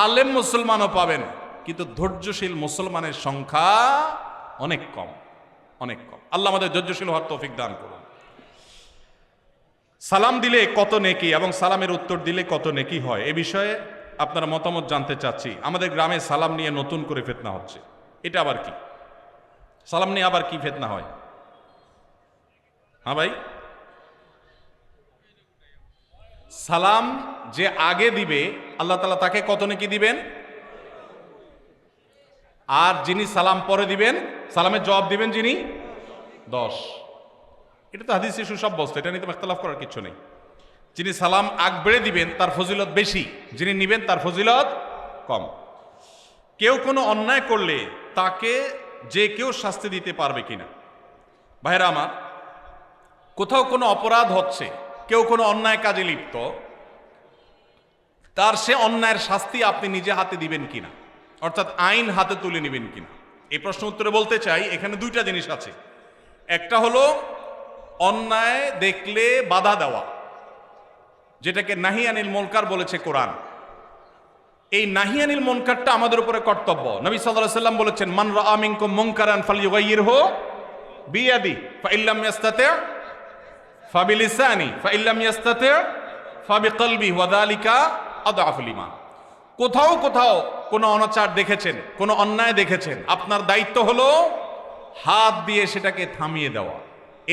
আলেম মুসলমানও পাবেন, কিন্তু ধৈর্যশীল মুসলমানের সংখ্যা অনেক কম, অনেক কম। আল্লাহ আমাদের ধৈর্যশীল হওয়ার তৌফিক দান করুন। সালাম দিলে কত নেকি এবং সালামের উত্তর দিলে কত নেকি হয়, এ বিষয়ে আপনারা মতামত জানতে চাচ্ছি। আমাদের গ্রামে সালাম নিয়ে নতুন করে ফিতনা হচ্ছে। এটা আবার কি? সালাম নিয়ে আবার কি ফিতনা হয়? হ্যাঁ ভাই, সালাম যে আগে দিবে আল্লাহ তাআলা তাকে কত নেকি দিবেন, আর যিনি সালাম পরে দিবেন, সালামের জবাব দিবেন যিনি, 10। এটা তো হাদিসে সুসাব্যস্ত, এটা নিয়ে তো ইখতিলাফ করার কিছু নেই। যিনি সালাম আগ বেড়ে দিবেন তার ফজিলত বেশি, যিনি নিবেন তার ফজিলত কম। কেউ কোনো অন্যায় করলে তাকে যে কেউ শাস্তি দিতে পারবে কিনা? ভাইরা আমার, কোথাও কোনো অপরাধ হচ্ছে, কেউ কোনো অন্যায় কাজে লিপ্ত, তার সে অন্যায়ের শাস্তি আপনি নিজে হাতে দিবেন কিনা, অর্থাৎ আইন হাতে তুলে নেবেন কিনা? এই প্রশ্ন উত্তরে বলতে চাই, এখানে দুইটা জিনিস আছে। একটা হলো অন্যায় দেখলে বাধা দেওয়া, যেটাকে নাহি আনিল মুনকার বলেছে কোরআন। এই নাহি আনিল মুনকারটা আমাদের উপরে কর্তব্য। নবী সাল্লাল্লাহু আলাইহি ওয়াসাল্লাম বলেছেন, মান রাআ মিনকুম মুনকারান ফালইয়ুগাইয়িরহু বিয়াদি ফাইল্লাম ইয়াস্তাতি' ফাবিলিসানি ফাইল্লাম ইয়াস্তাতি' ফাবিকলবি ওয়া যালিকা আদআফুল ঈমান। কোথাও কোথাও কোনো অনাচার দেখেছেন, কোনো অন্যায় দেখেছেন, আপনার দায়িত্ব হলো হাত দিয়ে সেটাকে থামিয়ে দেওয়া।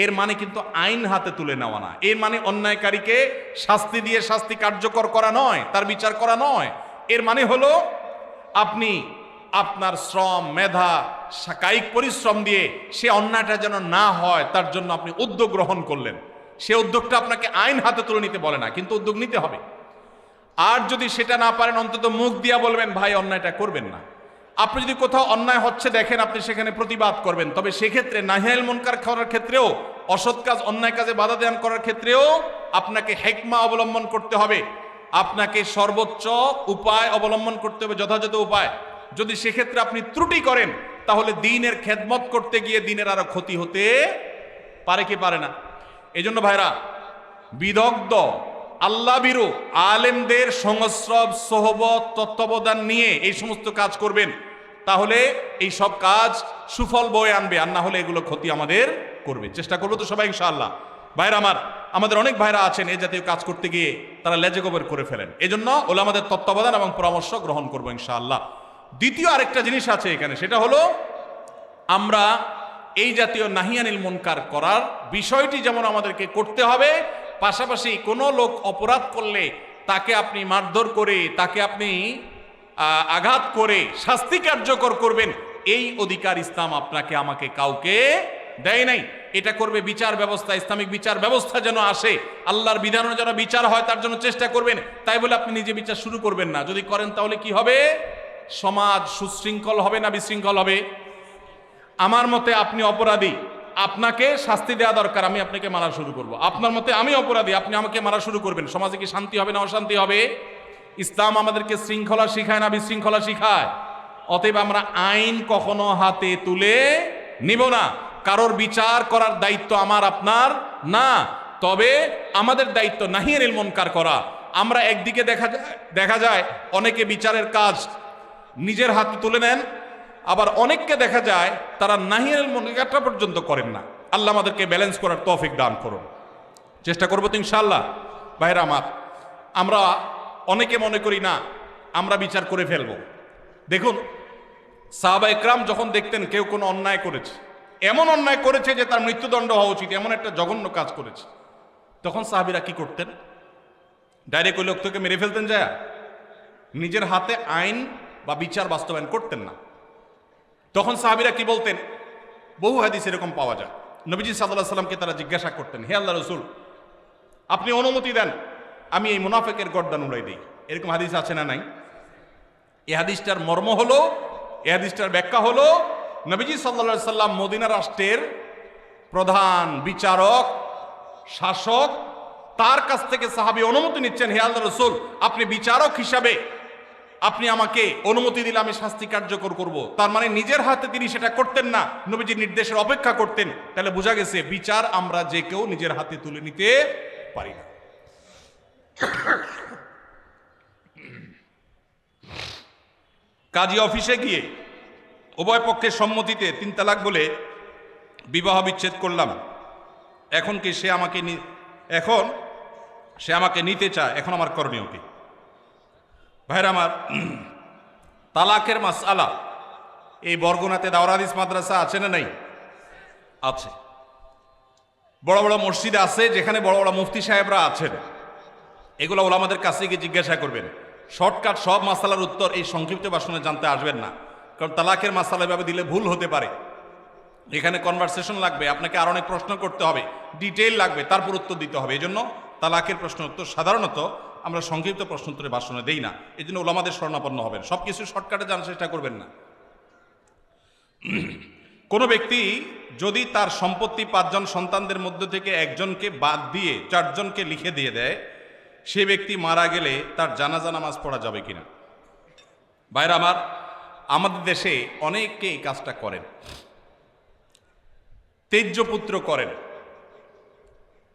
এর মানে কিন্তু আইন হাতে তুলে নেওয়া না। এর মানে অন্যায়কারীকে শাস্তি দিয়ে শাস্তি কার্যকর করা নয়, তার বিচার করা নয়। এর মানে হলো আপনি আপনার শ্রম, মেধা, কায়িক পরিশ্রম দিয়ে সে অন্যায়টা যেন না হয় তার জন্য আপনি উদ্যোগ গ্রহণ করলেন। সে উদ্যোগটা আপনাকে আইন হাতে তুলে নিতে বলে না, কিন্তু উদ্যোগ নিতে হবে। আর যদি সেটা না পারেন, অন্তত মুখ দিয়া বলবেন, ভাই অন্যায়টা করবেন না। আপনি যদি কোথাও অন্যায় হচ্ছে দেখেন, আপনি সেখানে প্রতিবাদ করবেন। তবে সেক্ষেত্রে নাহি আনিল মুনকার করার ক্ষেত্রেও, অসৎ কাজ, অন্যায় কাজে বাধা দান করার ক্ষেত্রেও আপনাকে হিকমা অবলম্বন করতে হবে। আপনাকে সর্বোচ্চ উপায় অবলম্বন করতে হবে, যথাযথ উপায়। যদি সেক্ষেত্রে আপনি ত্রুটি করেন, তাহলে দ্বীনের খেদমত করতে গিয়ে দ্বীনের আরো ক্ষতি হতে পারে কি পারে না? এই জন্য ভাইরা, বিদগ্ধ আল্লাহ বিরু আলেমদের সংস্রব, সোহবত, তত্ত্বাবধান নিয়ে এই সমস্ত কাজ করবেন, তাহলে এই সব কাজ সুফল বয়ে আনবে। আর না হলে এগুলো ক্ষতি আমাদের করবে। চেষ্টা করবো তো সবাই ইনশাআল্লাহ। ভাইরা আমার, আমাদের অনেক ভাইরা আছেন এই জাতীয় কাজ করতে গিয়ে তারা লেজে গোবর করে ফেলেন। এই জন্য ওলামাদের তত্ত্বাবধান এবং পরামর্শ গ্রহণ করবো ইনশাআল্লাহ। দ্বিতীয় আরেকটা জিনিস আছে এখানে, সেটা হলো আমরা এই জাতীয় নাহি আনিল মুনকার করার বিষয়টি যেমন আমাদেরকে করতে হবে, পাশাপাশি কোনো লোক অপরাধ করলে তাকে আপনি মারধর করে, তাকে আপনি আঘাত করে শাস্তি কার্যকর করবেন, এই অধিকার ইসলাম আপনাকে, আমাকে, কাউকে দেয় নাই। এটা করবে বিচার ব্যবস্থা, ইসলামিক বিচার ব্যবস্থা যেন আসে, আল্লাহর বিধানও যেন বিচার হয়, তার জন্য চেষ্টা করবেন। তাই বলে আপনি নিজে বিচার শুরু করবেন না। যদি করেন তাহলে কি হবে? সমাজ সুশৃঙ্খল হবে না বিশৃঙ্খল হবে? আমার মতে আপনি অপরাধী, আপনাকে শাস্তি দেওয়া দরকার, আমি আপনাকে মারা শুরু করব। আপনার মতে আমি অপরাধী, আপনি আমাকে মারা শুরু করবেন, সমাজে কি শান্তি হবে না অশান্তি হবে? ইসলাম আমাদেরকে শৃঙ্খলা শিখায় না বিশৃঙ্খলা শিখায়? অতএব আমরা আইন কখনো হাতে তুলে নিব না। কারোর বিচার করার দায়িত্ব আমার আপনার না, তবে আমাদের দায়িত্ব নাহি আনিল মুনকার করা। আমরা একদিকে দেখা যায় অনেকে বিচারের কাজ নিজের হাতে তুলে নেন, আবার অনেককে দেখা যায় তারা নাহি আনিল মুনকারটা পর্যন্ত করেন না। আল্লাহ আমাদেরকে ব্যালেন্স করার তৌফিক দান করুন। চেষ্টা করবো তো ইনশাআল্লাহ। ভাইরা আমার, আমরা অনেকে মনে করি না আমরা বিচার করে ফেলবো। দেখুন, সাহাবা ইকরাম যখন দেখতেন কেউ কোনো অন্যায় করেছে, এমন অন্যায় করেছে যে তার মৃত্যুদণ্ড হওয়া উচিত, এমন একটা জঘন্য কাজ করেছে, তখন সাহাবীরা কি করতেন? ডাইরেক্ট ওই লোকটাকে মেরে ফেলতেন যায়? নিজের হাতে আইন বা বিচার বাস্তবায়ন করতেন না। তখন সাহাবীরা কি বলতেন? বহু হাদিস এরকম পাওয়া যায়। নবীজি সাল্লাল্লাহু আলাইহি সাল্লামকে তারা জিজ্ঞাসা করতেন, হে আল্লাহ রাসূল, আপনি অনুমতি দেন আমি এই মুনাফিকের গর্দান উড়াই দিই। এরকম হাদিস আছে না নাই? এই হাদিসটার মর্ম হলো, এই হাদিসটার ব্যাখ্যা হলো, নবীজি সাল্লাল্লাহু আলাইহি সাল্লাম মদিনা রাষ্ট্রের প্রধান বিচারক, শাসক, তার কাছ থেকে সাহাবী অনুমতি নিচ্ছেন, হে আল্লাহ রাসূল, আপনি বিচারক হিসাবে আপনি আমাকে অনুমতি দিলে আমি শাস্তি কার্যকর করব। তার মানে নিজের হাতে তিনি সেটা করতেন না, নবীজির নির্দেশের অপেক্ষা করতেন। তাহলে বোঝা গেছে বিচার আমরা যে কেউ নিজের হাতে তুলে নিতে পারি না। কাজী অফিসে গিয়ে উভয় পক্ষের সম্মতিতে 3 তালাক বলে বিবাহ বিচ্ছেদ করলাম, এখন কি সে আমাকে নিতে চায়, এখন আমার করণীয় কি? ভাইরা আমার, তালাকের মাসআলা এই বরগুনাতে দাওরা হাদিস মাদ্রাসা আছে না নাই? আছে। বড় বড় মসজিদ আছে যেখানে বড় বড় মুফতি সাহেবরা আছেন, এগুলো ওলামাদের কাছে গিয়ে জিজ্ঞাসা করবেন। শর্টকাট সব মাসালার উত্তর এই সংক্ষিপ্ত ভাষণে জানতে আসবেন না, কারণ তালাকের মাসালা এভাবে দিলে ভুল হতে পারে। এখানে কনভারসেশন লাগবে, আপনাকে আর অনেক প্রশ্ন করতে হবে, ডিটেইল লাগবে, তারপর উত্তর দিতে হবে। এই জন্য তালাকের প্রশ্ন উত্তর সাধারণত আমরা সংক্ষিপ্ত প্রশ্ন উত্তরে ভাষণে দেই না। এই জন্য ওলামাদের শরণাপন্ন হবেন, সব কিছু শর্টকাটে জানার চেষ্টা করবেন না। কোনো ব্যক্তি যদি তার সম্পত্তি 5 জন সন্তানদের মধ্যে থেকে একজনকে বাদ দিয়ে 4 জনকে লিখে দিয়ে দেয়, সে ব্যক্তি মারা গেলে তার জানাজা নামাজ পড়া যাবে কিনা? ভাইরা আমার, আমাদের দেশে অনেকে এই কাজটা করেন, তেজ্যপুত্র করেন।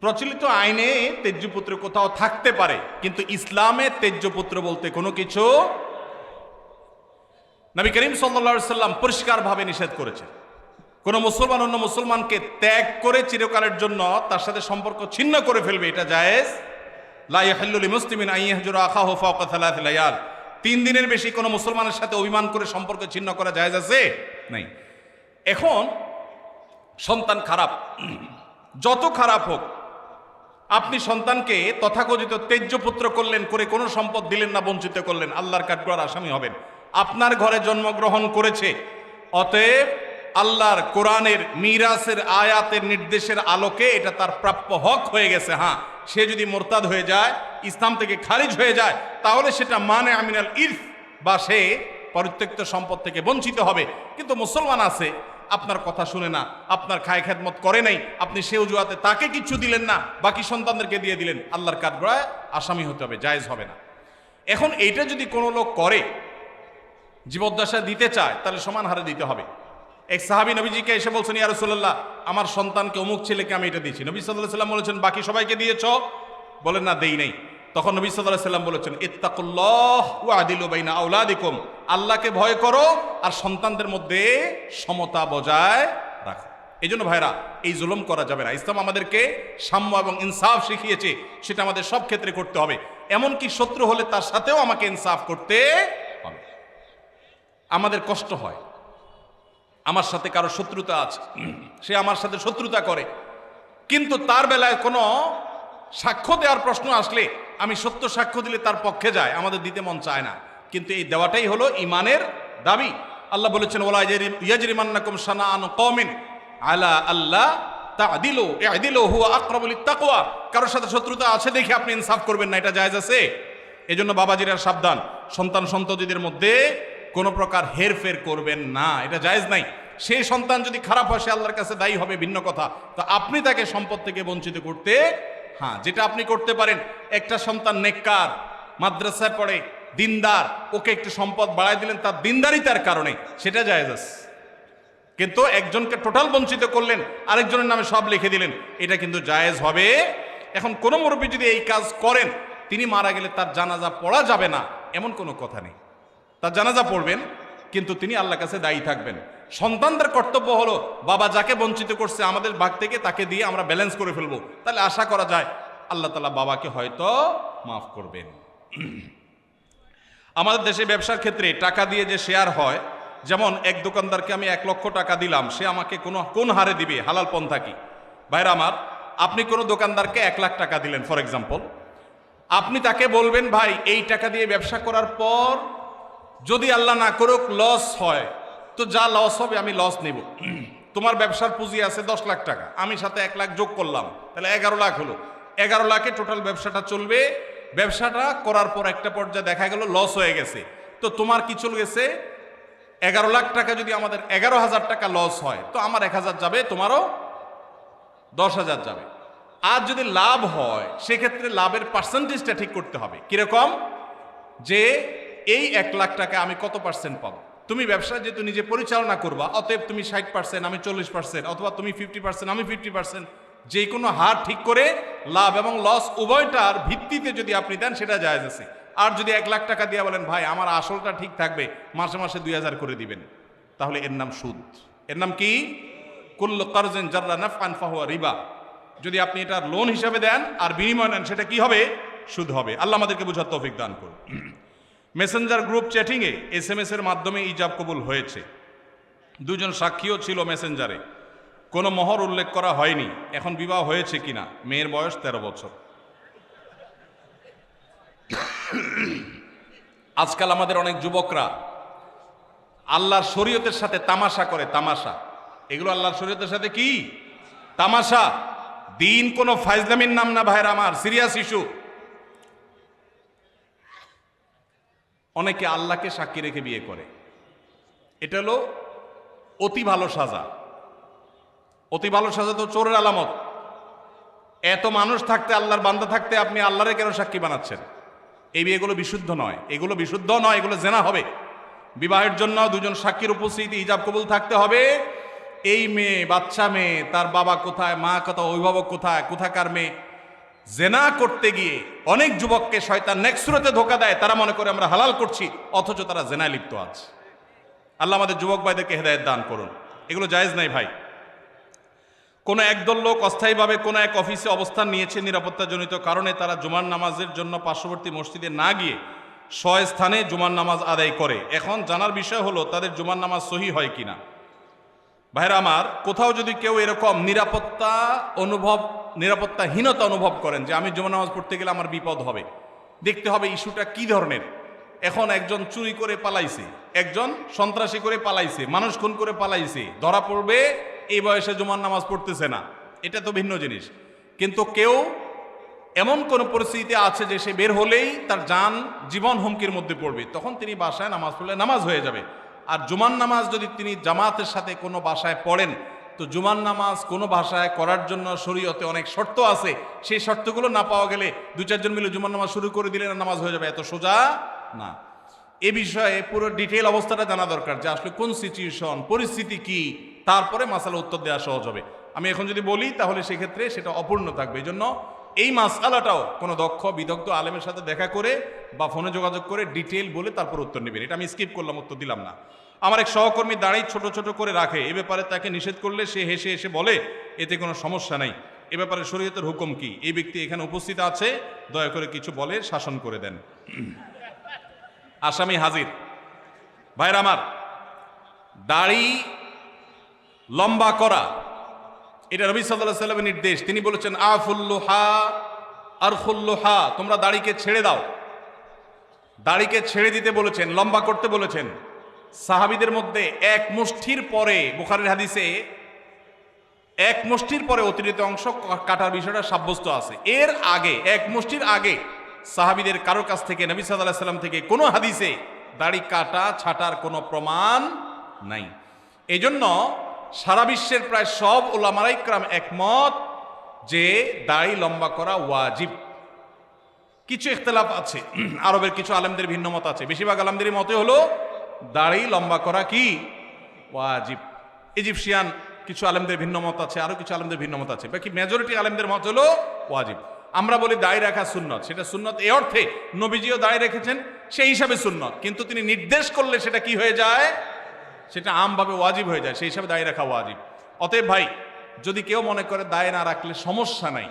প্রচলিত আইনে তেজ্যপুত্র কোথাও থাকতে পারে, কিন্তু ইসলামে তেজ্যপুত্র বলতে কোনো কিছু নবী করিম সাল্লাল্লাহু আলাইহি সাল্লাম পরিষ্কারভাবে নিষেধ করেছেন। কোন মুসলমান অন্য মুসলমানকে ত্যাগ করে চিরকালের জন্য তার সাথে সম্পর্ক ছিন্ন করে ফেলবে, এটা জায়েজ। লা ইয়াহিল্লু লিমুসলিমিন আন ইয়াহজুরা আখাহু ফাওকা 3 লায়াল। 3 দিনের বেশি কোনো মুসলমানের সাথে অভিমান করে সম্পর্ক ছিন্ন করা জায়েজ আছে? নাই। এখন সন্তান খারাপ, যত খারাপ হোক, আপনি সন্তানকে তথাকথিত তেজ্যপুত্র করলেন, করে কোনো সম্পদ দিলেন না, বঞ্চিত করলেন, আল্লাহর কাঠগড়ার আসামি হবেন। আপনার ঘরে জন্মগ্রহণ করেছে, অতএব আল্লাহর কোরআনের মিরাসের আয়াতের নির্দেশের আলোকে এটা তার প্রাপ্য হক হয়ে গেছে। হ্যাঁ, সে যদি মোরতাদ হয়ে যায়, ইসলাম থেকে খারিজ হয়ে যায়, তাহলে সেটা মানে আমিনাল ইরফ, বা সে পরিত্যক্ত সম্পদ থেকে বঞ্চিত হবে। কিন্তু মুসলমান আছে, আপনার কথা শুনে না, আপনার খায় খেদমত করে নাই, আপনি সে অজুহাতে তাকে কিছু দিলেন না, বাকি সন্তানদেরকে দিয়ে দিলেন, আল্লাহর কাঠগড়ায় আসামি হতে হবে, জায়েজ হবে না। এখন এইটা যদি কোনো লোক করে, জীবদ্দশা দিতে চায়, তাহলে সমান হারে দিতে হবে। এক সাহাবী নবীজিকে এসে বলছেন, ইয়া রাসূলুল্লাহ, আমার সন্তানকে অমুক ছেলেকে আমি এটা দিয়েছি। নবী সাল্লাল্লাহু আলাইহি সাল্লাম বলেছেন, বাকি সবাইকে দিয়েছ? বলেন না, দেই নাই। তখন নবী সাল্লাল্লাহু আলাইহি সাল্লাম বলেছেন, ইত্তাকুল্লাহ ওয়া আদিলু বাইনা আওলাদিকুম, আল্লাহকে ভয় করো আর সন্তানদের মধ্যে সমতা বজায় রাখো। এই জন্য ভাইরা, এই জুলুম করা যাবে না। ইসলাম আমাদেরকে সাম্য এবং ইনসাফ শিখিয়েছে, সেটা আমাদের সব ক্ষেত্রে করতে হবে। এমনকি শত্রু হলে তার সাথেও আমাকে ইনসাফ করতে হবে। আমাদের কষ্ট হয়, আমার সাথে কারো শত্রুতা আছে, সে আমার সাথে শত্রুতা করে, কিন্তু তার বেলায় কোনো সাক্ষ্য দেওয়ার প্রশ্ন আসলে আমি সত্য সাক্ষ্য দিলে তার পক্ষে যায়, আমাদের দিতে মন চায় না। কিন্তু এই দেওয়াটাই হলো ইমানের দাবি। আল্লাহ বলেছেন, ওয়ালা ইয়াজরিমান্নাকুম শানাআনু কওমিন আলা আল্লাহ তা'দিলু ই'দিলু হুয়া আকরাবু লিত-তাকওয়া। কারোর সাথে শত্রুতা আছে দেখে আপনি ইনসাফ করবেন না, এটা জায়েজ আছে? এজন্য বাবাজিরা সাবধান, সন্তান সন্ততিদের মধ্যে কোনো প্রকার হেরফের করবেন না, এটা জায়েজ নাই। সেই সন্তান যদি খারাপ হয়, সে আল্লাহর কাছে দায়ী হবে, ভিন্ন কথা। তো আপনি তাকে সম্পদ থেকে বঞ্চিত করতে, হ্যাঁ, যেটা আপনি করতে পারেন, একটা সন্তান নেককার, মাদ্রাসায় পড়ে, দিনদার, ওকে একটু সম্পদ বাড়াই দিলেন তার দিনদারিতার কারণে, সেটা জায়েজ আছে। কিন্তু একজনকে টোটাল বঞ্চিত করলেন, আরেকজনের নামে সব লিখে দিলেন, এটা কিন্তু জায়েজ হবে। এখন কোনো মুরব্বী যদি এই কাজ করেন, তিনি মারা গেলে তার জানাজা পড়া যাবে না, এমন কোনো কথা নেই। তার জানাজা পড়বেন, কিন্তু তিনি আল্লাহর কাছে দায়ী থাকবেন। সন্তানদের কর্তব্য হলো, বাবা যাকে বঞ্চিত করছে আমাদের ভাগ থেকে তাকে দিয়ে আমরা ব্যালেন্স করে ফেলবো। তাহলে আশা করা যায় আল্লাহ তাআলা বাবাকে হয়তো মাফ করবেন। আমাদের দেশে ব্যবসার ক্ষেত্রে টাকা দিয়ে যে শেয়ার হয়, যেমন এক দোকানদারকে আমি 1 লক্ষ টাকা দিলাম, সে আমাকে কোন হারে দিবে, হালাল পন্থা কি? ভাইরা আমার, আপনি কোনো দোকানদারকে 1 লাখ টাকা দিলেন ফর এক্সাম্পল, আপনি তাকে বলবেন ভাই এই টাকা দিয়ে ব্যবসা করার পর যদি আল্লাহ না করুক লস হয়, তো যা লস হবে আমি লস নেব। তোমার ব্যবসার পুঁজি আছে 10 লাখ টাকা, আমি সাথে 1 লাখ যোগ করলাম, তাহলে 11 লাখ হলো। 11 লাখে টোটাল ব্যবসাটা চলবে। ব্যবসাটা করার পর একটা পর্যায়ে দেখা গেল লস হয়ে গেছে, তো তোমার কি চলে গেছে 11 লাখ টাকা। যদি আমাদের 11,000 টাকা লস হয়, তো আমার 1,000 যাবে, তোমারও 10,000 যাবে। আর যদি লাভ হয়, সেক্ষেত্রে লাভের পার্সেন্টেজটা ঠিক করতে হবে। কিরকম? যে এই 1 লাখ টাকা আমি কত পার্সেন্ট পাবো। তুমি ব্যবসা যেহেতু নিজে পরিচালনা করবা, অতএব তুমি 60%, আমি 40%, অথবা তুমি 50%, আমি 50%, যে কোনো হার ঠিক করে লাভ এবং লস উভয়টার ভিত্তিতে যদি আপনি দেন, সেটা জায়েজ আছে। আর যদি 1 লাখ টাকা দিয়ে বলেন ভাই আমার আসলটা ঠিক থাকবে, মাসে মাসে 2000 করে দিবেন, তাহলে এর নাম সুদ। এর নাম কি? কুল্লু কারজিন জাররা নাফআন ফাহুয়া রিবা। যদি আপনি এটা লোন হিসাবে দেন আর বিনিময় নেন, সেটা কি হবে? সুদ হবে। আল্লাহ আমাদেরকে বোঝার তৌফিক দান করুন। মেসেঞ্জার গ্রুপ চ্যাটিংয়ে SMS এর মাধ্যমে ইজাব কবুল হয়েছে। 2 জন সাক্ষীও ছিল মেসেঞ্জারে, কোনো মোহর উল্লেখ করা হয়নি। এখন বিবাহ হয়েছে কিনা? মেয়ের বয়স 13 বছর। আজকাল আমাদের অনেক যুবকরা আল্লাহর শরীয়তের সাথে তামাশা করে। তামাশা, এগুলো আল্লাহর শরীয়তের সাথে কি তামাশা। দিন কোনো ফাইজলামির নাম না ভাইরা আমার, সিরিয়াস ইস্যু। অনেকে আল্লাহকে সাক্ষী রেখে বিয়ে করে, এটা হলো অতি ভালো সাজা। অতি ভালো সাজা তো চোরের আলামত। এত মানুষ থাকতে, আল্লাহর বান্দা থাকতে, আপনি আল্লাহরে কেন সাক্ষী বানাচ্ছেন? এই বিয়েগুলো বিশুদ্ধ নয়, এগুলো বিশুদ্ধ নয়, এগুলো জেনা হবে। বিবাহের জন্য 2 জন সাক্ষীর উপস্থিতি, ইজাব কবুল থাকতে হবে। এই মেয়ে, বাচ্চা মেয়ে, তার বাবা কোথায়, মা কোথায়, অভিভাবক কোথায়, কোথাকার মেয়ে। জেনা করতে গিয়ে অনেক যুবককে শয়তান নেক্সট সুরতে ধোঁকা দেয়, তারা মনে করে আমরা হালাল করছি, অথচ তারা জেনায় লিপ্ত আছে। আল্লাহ আমাদের যুবক ভাইদেরকে হেদায়েত দান করুন। এগুলো জায়েজ নাই ভাই। কোনো একদল লোক অস্থায়ীভাবে কোনো এক অফিসে অবস্থান নিয়েছে, নিরাপত্তাজনিত কারণে তারা জুমার নামাজের জন্য পার্শ্ববর্তী মসজিদে না গিয়ে স্বস্থানে জুমার নামাজ আদায় করে। এখন জানার বিষয় হলো তাদের জুমার নামাজ সহি হয় কিনা। ভাইরা আমার, কোথাও যদি কেউ এরকম নিরাপত্তাহীনতা অনুভব করেন যে আমি জুমার নামাজ পড়তে গেলে আমার বিপদ হবে, দেখতে হবে ইস্যুটা কি ধরনের। এখন একজন চুরি করে পালাইছে, একজন সন্ত্রাসী করে পালাইছে, মানুষ খুন করে পালাইছে, ধরা পড়বে এই বয়সে জুমার নামাজ পড়তেছে না, এটা তো ভিন্ন জিনিস। কিন্তু কেউ এমন কোন পরিস্থিতিতে আছে যে সে বের হলেই তার জীবন হুমকির মধ্যে পড়বে, তখন তিনি বাসায় নামাজ পড়লে নামাজ হয়ে যাবে। আর জুমার নামাজ যদি তিনি জামাতের সাথে কোনো বাসায় পড়েন, তো জুমার নামাজ কোনো ভাষায় করার জন্য শরীয়তে অনেক শর্ত আছে। সেই শর্তগুলো না পাওয়া গেলে 2-4 জন মিলে জুমার নামাজ শুরু করে দিলে নামাজ হয়ে যাবে, এত সোজা না। এ বিষয়ে পুরো ডিটেইল অবস্থাটা জানা দরকার, যে আসলে কোন সিচুয়েশন, পরিস্থিতি কি, তারপরে মাসালা উত্তর দেওয়া সহজ হবে। আমি এখন যদি বলি তাহলে সেক্ষেত্রে সেটা অপূর্ণ থাকবে। এই জন্য এই মাসালাটাও কোনো দক্ষ বিদগ্ধ আলেমের সাথে দেখা করে বা ফোনে যোগাযোগ করে ডিটেইল বলে তারপর উত্তর নেবেন। এটা আমি স্কিপ করলাম, উত্তর দিলাম না। আমার এক সহকর্মী দাঁড়িয়ে ছোট ছোট করে রাখে, এ ব্যাপারে তাকে নিষেধ করলে সে হেসে এসে বলে এতে কোনো সমস্যা নেই। এ ব্যাপারে শরীয়তের হুকুম কি? এই ব্যক্তি এখানে উপস্থিত আছে, দয়া করে কিছু বলে শাসন করে দেন। আসামি হাজির। ভাইরা আমার, দাড়ি লম্বা করা এটা নবী সাল্লাল্লাহু আলাইহি ওয়াসাল্লামের নির্দেশ। তিনি বলেছেন আফুল্লুহা আরখুল্লুহা, তোমরা দাড়িকে ছেড়ে দাও। দাড়িকে ছেড়ে দিতে বলেছেন, লম্বা করতে বলেছেন। সাহাবীদের মধ্যে এক মুষ্টির পরে, বুখারীর হাদিসে এক মুষ্টির পরে অতিরিক্ত অংশ কাটার বিষয়টা সাব্যস্ত আছে। এর আগে, এক মুষ্টির আগে সাহাবীদের কারোর কাছ থেকে, নবী সাল্লাল্লাহু আলাইহি ওয়াসাল্লাম থেকে কোনো হাদিসে দাড়ি কাটা ছাটার কোনো প্রমাণ নাই। এজন্য সারা বিশ্বের প্রায় সব উলামায়ে ইকরাম একমত যে দাড়ি লম্বা করা ওয়াজিব। কিছু ইখতিলাফ আছে, আরবের কিছু আলেমদের ভিন্ন মত আছে। বেশিরভাগ আলেমদের মতে হলো দাড়ি লম্বা করা কি ওয়াজিব। ইজিপশিয়ান কিছু আলেমদের ভিন্ন মত আছে, আরো কিছু আলেমদের ভিন্ন মত আছে। বাকি মেজরিটি আলেমদের মত হলো ওয়াজিব। আমরা বলি দাড়ি রাখা সুন্নত, সেটা সুন্নত এই অর্থে নবীজিও দাড়ি রেখেছেন, সেই হিসাবে সুন্নত। কিন্তু তিনি নির্দেশ করলে সেটা কি হয়ে যায়? সেটা আমভাবে ওয়াজিব হয়ে যায়, সেই হিসাবে দাড়ি রাখা ওয়াজিব। অতএব ভাই, যদি কেউ মনে করে দাড়ি না রাখলে সমস্যা নাই,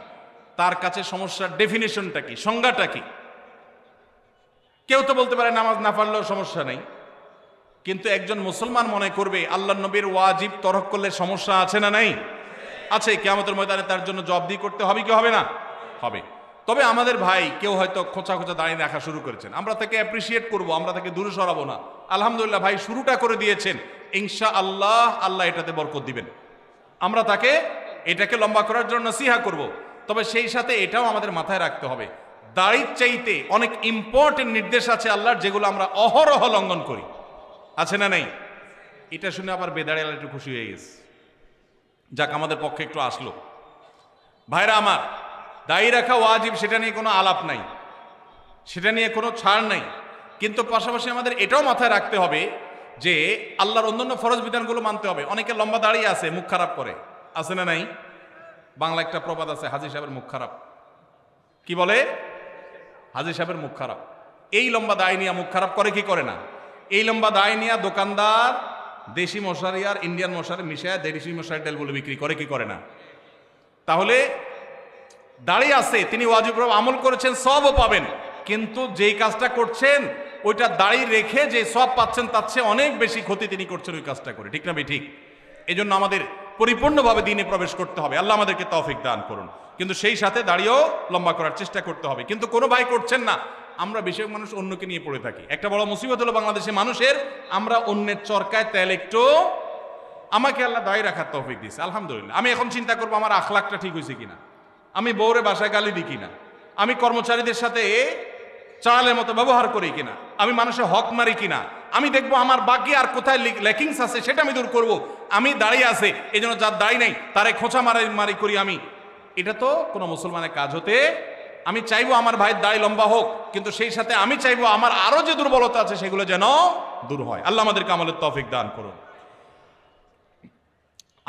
তার কাছে সমস্যার ডেফিনেশনটা কি, সংজ্ঞাটা কি? কেউ তো বলতে পারে নামাজ না পড়লেও সমস্যা নেই, কিন্তু একজন মুসলমান মনে করবে আল্লাহর নবীর ওয়াজিব তরক করলে সমস্যা আছে না নাই? আছে। কিয়ামতের ময়দানে তার জন্য জবাবদিহি করতে হবে কি হবে না? হবে। তবে আমাদের ভাই কেউ হয়তো খোঁচা খোঁচা দাঁড়িয়ে রাখা শুরু করেছেন, আমরা তাকে অ্যাপ্রিসিয়েট করব, আমরা তাকে দূরে সরাবো না। আলহামদুলিল্লাহ ভাই শুরুটা করে দিয়েছেন, ইনশাআল্লাহ আল্লাহ এটাতে বরকত দিবেন। আমরা তাকে এটাকে লম্বা করার জন্য নসিহা করব। তবে সেই সাথে এটাও আমাদের মাথায় রাখতে হবে, দাড়ির চাইতে অনেক ইম্পর্টেন্ট নির্দেশ আছে আল্লাহর, যেগুলো আমরা অহরহ লঙ্ঘন করি। আছে না নাই? এটা শুনে আবার বেদাড়ি আল্লাহ একটু খুশি হয়ে গেছে, যাক আমাদের পক্ষে একটু আসলো। ভাইরা আমার, দাড়ি রাখা ওয়াজিব সেটা নিয়ে কোনো আলাপ নাই, সেটা নিয়ে কোনো ছাড় নাই, কিন্তু পাশাপাশি আমাদের এটাও মাথায় রাখতে হবে যে আল্লাহর অন্যান্য ফরজ বিধানগুলো মানতে হবে। অনেকে লম্বা দাড়ি আছে, মুখ খারাপ করে, আছে না নাই? বাংলা একটা প্রবাদ আছে, হাজী সাহেবের মুখ খারাপ। কি বলে? হাজী সাহেবের মুখ খারাপ। এই লম্বা দাড়ি নিয়ে মুখ খারাপ করে কি করে না? এই লম্বা দাড়ি নিয়ে দোকানদার দেশি মশারি আর ইন্ডিয়ান মশারি মিশায় দেশি মশারি তেল বলে বিক্রি করে কি করে না? তাহলে দাড়ি আছে, তিনি ওয়াজিব আমল করেছেন, সবও পাবেন, কিন্তু যেই কাজটা করছেন ওইটা দাড়ি রেখে যে সব পাচ্ছেন তার চেয়ে অনেক বেশি ক্ষতি তিনি করছেন ওই কাজটা করে। ঠিক না ভাই? ঠিক। এই জন্য আমাদের পরিপূর্ণভাবে দিনে প্রবেশ করতে হবে, আল্লাহ আমাদেরকে তৌফিক দান করুন, কিন্তু সেই সাথে দাড়িও লম্বা করার চেষ্টা করতে হবে। কিন্তু কোনো ভাই করছেন না, আমরা বেশিরভাগ মানুষ অন্যকে নিয়ে পড়ে থাকি। একটা বড় মুসিবত হলো বাংলাদেশে মানুষের, আমরা অন্যের চরকায় তেল একটু। আমাকে আল্লাহ দাড়ি রাখার তৌফিক দিয়েছে, আলহামদুলিল্লাহ। আমি এখন চিন্তা করবো আমার আখলাকটা ঠিক হয়েছে কিনা, আমি বউরে বাসায় গালি দিই কিনা, আমি কর্মচারীদের সাথে চালের মতো ব্যবহার করি কিনা, আমি মানুষের হক মারি কিনা, আমি দেখবো আমার বাকি আর কোথায় ল্যাকিংস আছে সেটা আমি দূর করব। আমি দাঁড়িয়ে আছে এই জন্য যার দাঁড়ি নাই তারে খোঁচা মারি করি আমি, এটা তো কোনো মুসলমানের কাজ হতে। আমি চাইবো আমার ভাইয়ের দাড়ি লম্বা হোক, কিন্তু সেই সাথে আমি চাইবো আমার আরো যে দুর্বলতা আছে সেগুলো যেন দূর হয়। আল্লাহ আমাদেরকে আমলের তৌফিক দান করুন।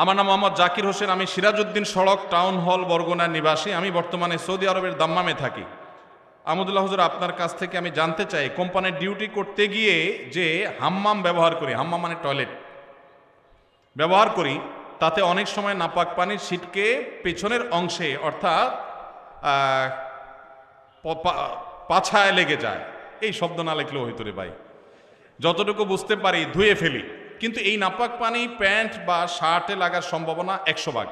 আমার নাম মোহাম্মদ জাকির হোসেন, আমি সিরাজউদ্দিন সড়ক টাউন হল বরগুনার নিবাসী। আমি বর্তমানে সৌদি আরবের দাম্মামে থাকি। আহমদুল্লাহ হুজুর, আপনার কাছ থেকে আমি জানতে চাই, কোম্পানির ডিউটি করতে গিয়ে যে হাম্মাম ব্যবহার করি, হাম্মাম মানে টয়লেট ব্যবহার করি, তাতে অনেক সময় নাপাক পানির ছিটকে পেছনের অংশে অর্থাৎ পাছায় লেগে যায়। এই শব্দ না লেখলেও হইতো রে ভাই, যতটুকু বুঝতে পারি ধুয়ে ফেলি, কিন্তু এই নাপাক পানি প্যান্ট বা শার্টে লাগার সম্ভাবনা 100 ভাগ।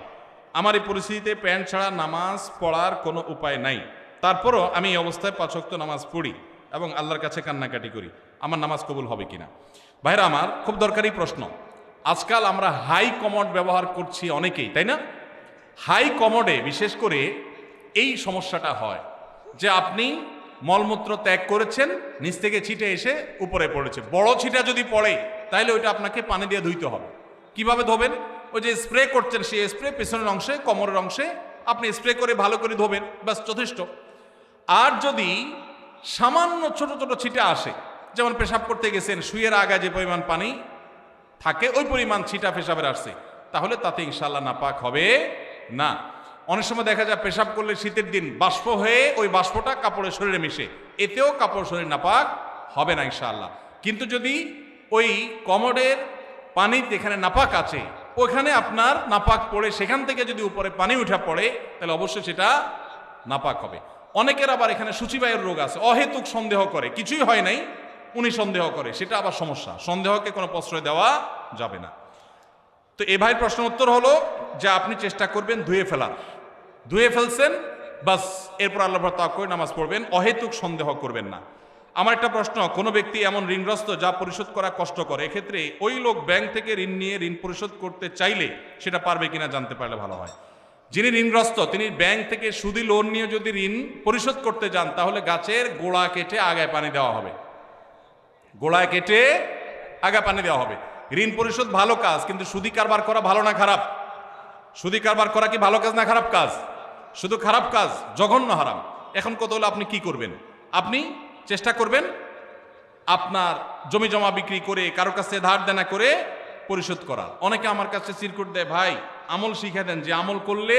আমার এই পরিস্থিতিতে প্যান্ট ছাড়া নামাজ পড়ার কোনো উপায় নাই, তারপরও আমি এই অবস্থায় 5 ওয়াক্ত নামাজ পড়ি এবং আল্লাহর কাছে কান্নাকাটি করি, আমার নামাজ কবুল হবে কিনা? ভাইরা আমার, খুব দরকারি প্রশ্ন। আজকাল আমরা হাই কমোড ব্যবহার করছি অনেকেই, তাই না? হাই কমোডে বিশেষ করে এই সমস্যাটা হয় যে আপনি মলমূত্র ত্যাগ করেছেন, নিচ থেকে ছিটে এসে উপরে পড়েছে। বড় ছিটা যদি পড়ে তাহলে ওইটা আপনাকে পানি দিয়ে ধুইতে হবে। কিভাবে ধোবেন? ওই যে স্প্রে করছেন, সেই স্প্রে পেছনের অংশে, কোমরের অংশে আপনি স্প্রে করে ভালো করে ধোবেন, ব্যাস যথেষ্ট। আর যদি সামান্য ছোট ছোট ছিটা আসে, যেমন পেশাব করতে গেছেন, শুয়ের আগায় যে পরিমাণ পানি থাকে ওই পরিমাণ ছিটা পেশাবের আসছে, তাহলে তাতে ইনশাআল্লাহ নাপাক হবে না। অনেক সময় দেখা যায় পেশাব করলে শীতের দিন বাষ্প হয়ে ওই বাষ্পটা কাপড়ের শরীরে মিশে, এতেও কাপড় শরীর নাপাক হবে না ইনশাআল্লাহ। কিন্তু যদি ওই কমোডের পানি যেখানে নাপাক আছে ওখানে আপনার নাপাক পড়ে সেখান থেকে যদি উপরে পানি উঠা পড়ে তাহলে অবশ্যই সেটা নাপাক হবে। অনেকের আবার এখানে সূচিবায়ুর রোগ আছে, অহেতুক সন্দেহ করে, কিছুই হয় নাই উনি সন্দেহ করে, সেটা আবার সমস্যা। সন্দেহকে কোনো প্রশ্রয় দেওয়া যাবে না। তো এ ভাইয়ের প্রশ্ন উত্তর হলো যে আপনি চেষ্টা করবেন ধুয়ে ফেলার, ধুয়ে ফেলছেন বাস, এরপর আল্লাহর উপর তাওয়াক্কুল করে নামাজ পড়বেন, অহেতুক সন্দেহ করবেন না। আমার একটা প্রশ্ন, কোনো ব্যক্তি এমন ঋণগ্রস্ত যা পরিশোধ করা কষ্টকর, এক্ষেত্রে ওই লোক ব্যাংক থেকে ঋণ নিয়ে ঋণ পরিশোধ করতে চাইলে সেটা পারবে কিনা জানতে পারলে ভালো হয়। যিনি ঋণগ্রস্ত তিনি ব্যাংক থেকে সুদি লোন নিয়ে যদি ঋণ পরিশোধ করতে যান তাহলে গাছের গোড়া কেটে আগায় পানি দেওয়া হবে, গোড়ায় কেটে আগায় পানি দেওয়া হবে। ঋণ পরিশোধ ভালো কাজ, কিন্তু সুদি কারবার করা ভালো না খারাপ? সুদি কারবার করা কি ভালো কাজ না খারাপ কাজ? শুধু খারাপ কাজ, জঘন্য হারাম। এখন কত হলো আপনি কি করবেন? আপনি চেষ্টা করবেন আপনার জমি জমা বিক্রি করে কারো কাছে ধার দেনা করে পরিশোধ করা। অনেকে আমার কাছে চিরকুট দেয়, ভাই আমল শিখে দেন যে আমল করলে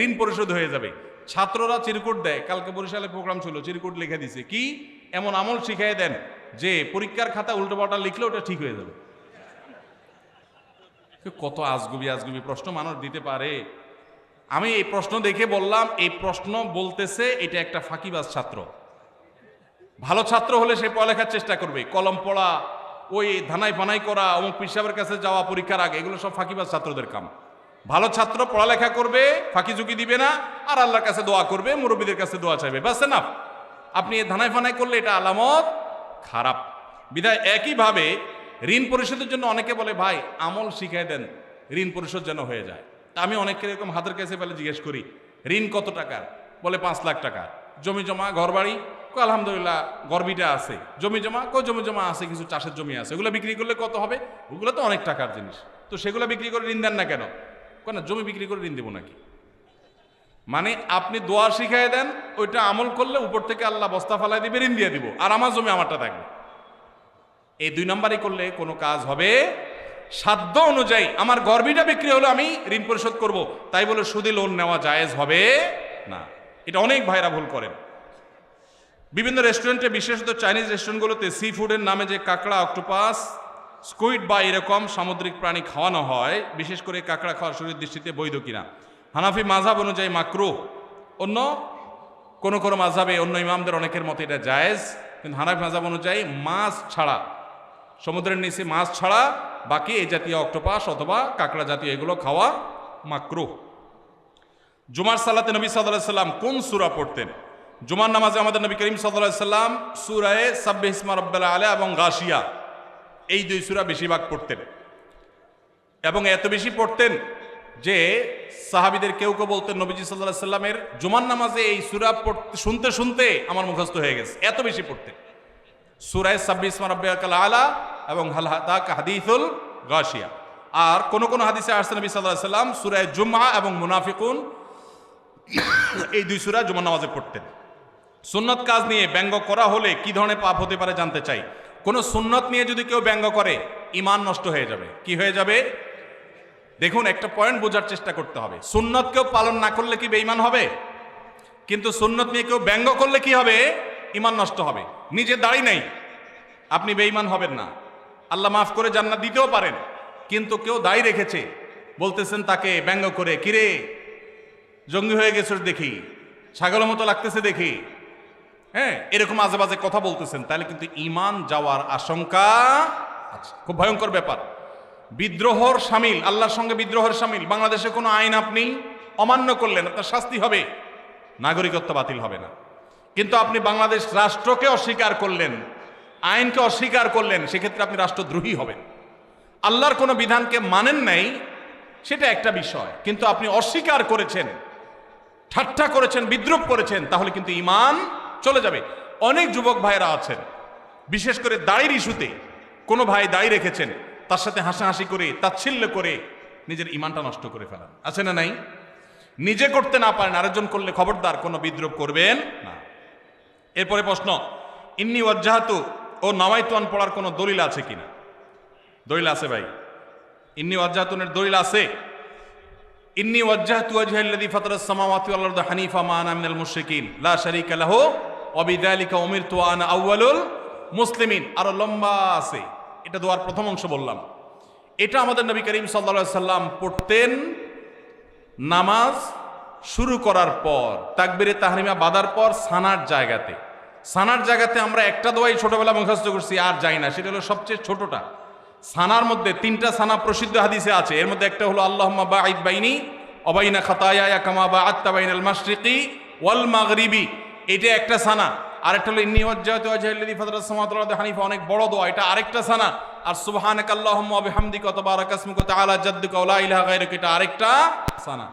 ঋণ পরিশোধ হয়ে যাবে। ছাত্ররা চিরকুট দেয়, কালকে বরিশালে প্রোগ্রাম ছিল, চিরকুট লিখে দিছে কি এমন আমল শিখিয়ে দেন যে পরীক্ষার খাতা উল্টো পাল্টা লিখলে ওটা ঠিক হয়ে যাবে। কত আজগুবি আজগুবি প্রশ্ন মানুষ দিতে পারে। আমি এই প্রশ্ন দেখে বললাম, এই প্রশ্ন বলতেছে এটা একটা ফাঁকিবাজ ছাত্র। ভালো ছাত্র হলে সে পড়ালেখার চেষ্টা করবে, কলম পড়া, ওই ধানাই ফানাই করা, অমুক পিসাবের কাছে যাওয়া পরীক্ষার আগে, এগুলো সব ফাঁকিবাজ ছাত্রদের কাম। ভালো ছাত্র পড়ালেখা করবে, ফাঁকি ঝুঁকি দিবে না, আর আল্লাহর কাছে দোয়া করবে, মুরব্বীদের কাছে দোয়া চাইবে, বাস না। আপনি ধানাই ফানাই করলে এটা আলামত খারাপ। বিধায় একইভাবে ঋণ পরিশোধের জন্য অনেকে বলে ভাই আমল শিখাই দেন ঋণ পরিশোধ যেন হয়ে যায়। তা আমি অনেককে এরকম হাতের কাছে ফেলে জিজ্ঞেস করি, ঋণ কত টাকার? বলে 5 লাখ টাকা। জমি জমা, ঘর বাড়ি? আলহামদুলিল্লাহ গর্বিটা আছে। জমি জমা? জমি জমা আছে, কিছু চাষের জমি আছে, ওগুলো বিক্রি করলে কত হবে? ওগুলো তো অনেক টাকার জিনিস, তো সেগুলো বিক্রি করে ঋণ দেন না কেন? কেন জমি বিক্রি করে ঋণ দেবো নাকি? মানে আপনি দোয়া শিখাই দেন, ওইটা আমল করলে উপর থেকে আল্লাহ বস্তা ফালাই দিবে, ঋণ দিয়ে দিব, আর আমার জমি আমারটা থাকবে। এই 2 নাম্বারই করলে কোনো কাজ হবে? সাধ্য অনুযায়ী আমার গর্বিটা বিক্রি হলো, আমি ঋণ পরিশোধ করব, তাই বলে সুদে লোন নেওয়া জায়েজ হবে না। এটা অনেক ভাইরা ভুল করেন। বিভিন্ন রেস্টুরেন্টে, বিশেষত চাইনিজ রেস্টুরেন্টগুলোতে সি ফুডের নামে যে কাঁকড়া, অক্টোপাস, স্কুইড বা এরকম সামুদ্রিক প্রাণী খাওয়ানো হয়, বিশেষ করে কাঁকড়া খাওয়া শরীর দৃষ্টিতে বৈধ কিনা? হানাফি মাযহাব অনুযায়ী মাকরুহ। অন্য কোন কোন মাযহাবে, অন্য ইমামদের অনেকের মতে এটা জায়েজ, কিন্তু হানাফি মাযহাব অনুযায়ী মাছ ছাড়া, সমুদ্রের নিচে মাছ ছাড়া বাকি এই জাতীয় অক্টোপাস অথবা কাঁকড়া জাতীয় এগুলো খাওয়া মাকরুহ। জুমার সালাতে নবী সাল্লাল্লাহু আলাইহি সাল্লাম কোন সূরা পড়তেন? জুমার নামাজে আমাদের নবী করিম সাল্লাল্লাহু আলাইহি সাল্লাম সূরায়ে সাব্বিহ ইসমা রাব্বিল আলা এবং গাশিয়া, এই 2 সূরা বেশিরভাগ পড়তেন, এবং এত বেশি পড়তেন যে সাহাবীদের কেউ কেউ বলতেন নবীজি সাল্লাল্লাহু আলাইহি সাল্লামের জুমার নামাজে এই সূরা শুনতে শুনতে আমার মুখস্থ হয়ে গেছে, এত বেশি পড়তেন। সূরায়ে সাব্বিহ ইসমা রাব্বিল আলা এবং হাল আতাকা হাদিসুল গাশিয়া। আর কোন কোন হাদিসে আসছে নবী সাল্লাল্লাহু আলাইহি সাল্লাম সূরায়ে জুমআ এবং মুনাফিকুন, এই 2 সূরা জুমার নামাজে পড়তেন। সুন্নত কাজ নিয়ে ব্যঙ্গ করা হলে কি ধরনের পাপ হতে পারে জানতে চাই। কোন সুন্নত নিয়ে যদি কেউ ব্যঙ্গ করে, ঈমান নষ্ট হয়ে যাবে। কি হয়ে যাবে? দেখুন, একটা পয়েন্ট বোঝার চেষ্টা করতে হবে। সুন্নত কেউ পালন না করলে কি বেঈমান হবে? কিন্তু সুন্নত নিয়ে কেউ ব্যঙ্গ করলে কি হবে? ঈমান নষ্ট হবে। নিজে দাড়ি নেই, আপনি বেঈমান হবেন না, আল্লাহ মাফ করে জান্নাত দিতেও পারেন। কিন্তু কেউ দাড়ি রেখেছে, বলতেছেন তাকে ব্যঙ্গ করে, কিরে জঙ্গি হয়ে গেছিস দেখি, ছাগলের মতো লাগতেছে দেখি, হ্যাঁ, এরকম আজে বাজে কথা বলতেছেন, তাহলে কিন্তু ঈমান যাওয়ার আশঙ্কা আছে। খুব ভয়ঙ্কর ব্যাপার। বিদ্রোহর শামিল, আল্লাহর সঙ্গে বিদ্রোহের শামিল। বাংলাদেশে কোনো আইন আপনি অমান্য করলেন, আপনার শাস্তি হবে, নাগরিকত্ব বাতিল হবে না। কিন্তু আপনি বাংলাদেশ রাষ্ট্রকে অস্বীকার করলেন, আইনকে অস্বীকার করলেন, সেক্ষেত্রে আপনি রাষ্ট্রদ্রোহী হবেন। আল্লাহর কোনো বিধানকে মানেন নাই, সেটা একটা বিষয়, কিন্তু আপনি অস্বীকার করেছেন, ঠাট্টা করেছেন, বিদ্রুপ করেছেন, তাহলে কিন্তু ঈমান চলে যাবে। অনেক যুবক ভাইরা আছেন, বিশেষ করে দাড়ির ইস্যুতে, কোনো ভাই দাড়ি রেখেছেন, তার সাথে হাসাহাসি করে, তাচ্ছিল্য করে নিজের ঈমানটা নষ্ট করে ফেলান, আছে না নাই? নিজে করতে না পারেন, আরেকজন করলে খবরদার কোনো বিদ্রুপ করবেন না। এরপরে প্রশ্ন, ইন্নী ওয়াজ্জাহাতু ও নাওয়াইতুন পড়ার কোনো দলিল আছে কিনা? দলিল আছে ভাই, ইন্নী ওয়াজ্জাহাতুনের দলিল আছে। ইন্নী ওয়াজ্জাহতু ওয়াজহাল্লাযী ফাতারাস সামাওয়াতি ওয়াল আরদা হানিফা মা আনা মিনাল মুশরিকিন লা শারীকা লাহু ওয়া বিযালিকা উমিরতু ওয়া আনা আউয়ালুল মুসলিমিন। আরো লম্বা আছে, এটা দোয়ার প্রথম অংশ বললাম। এটা আমাদের নবী করিম সাল্লাল্লাহু আলাইহি সাল্লাম পড়তেন নামাজ শুরু করার পর, তাকবীরে তাহরিমা বাঁধার পর সানার জায়গাতে। সানার জায়গাতে আমরা একটা দোয়াই ছোটবেলা মুখস্থ করছি, আর যাই না, সেটা হলো সবচেয়ে ছোটটা। সানার মধ্যে 3টা সানা প্রসিদ্ধ হাদিসে আছে, এর মধ্যে একটা হলো আল্লাহুম্মা বাঈদ বাইনি ওয়া বাইনা খাতায়ায়া কামা বাআদতা বাইনাল মাশরিকি ওয়াল মাগরিবি, এটা একটা সানা। আরেকটা হলো ইন্নী ওয়াজ্জাহতু ওয়াজহাল্লাযী ফাতারাস সামাওয়াতি ওয়াল আরদা হানিফা, অনেক বড় দোয়া, এটা আরেকটা সানা। আর সুবহানাকা আল্লাহুম্মা ওয়া বিহামদিকা ওয়া তাবারাকা ইসমুকা ওয়া তাআলা জাদ্দুকা ওয়া লা ইলাহা গায়রুকা, এটা আরেকটা সানা।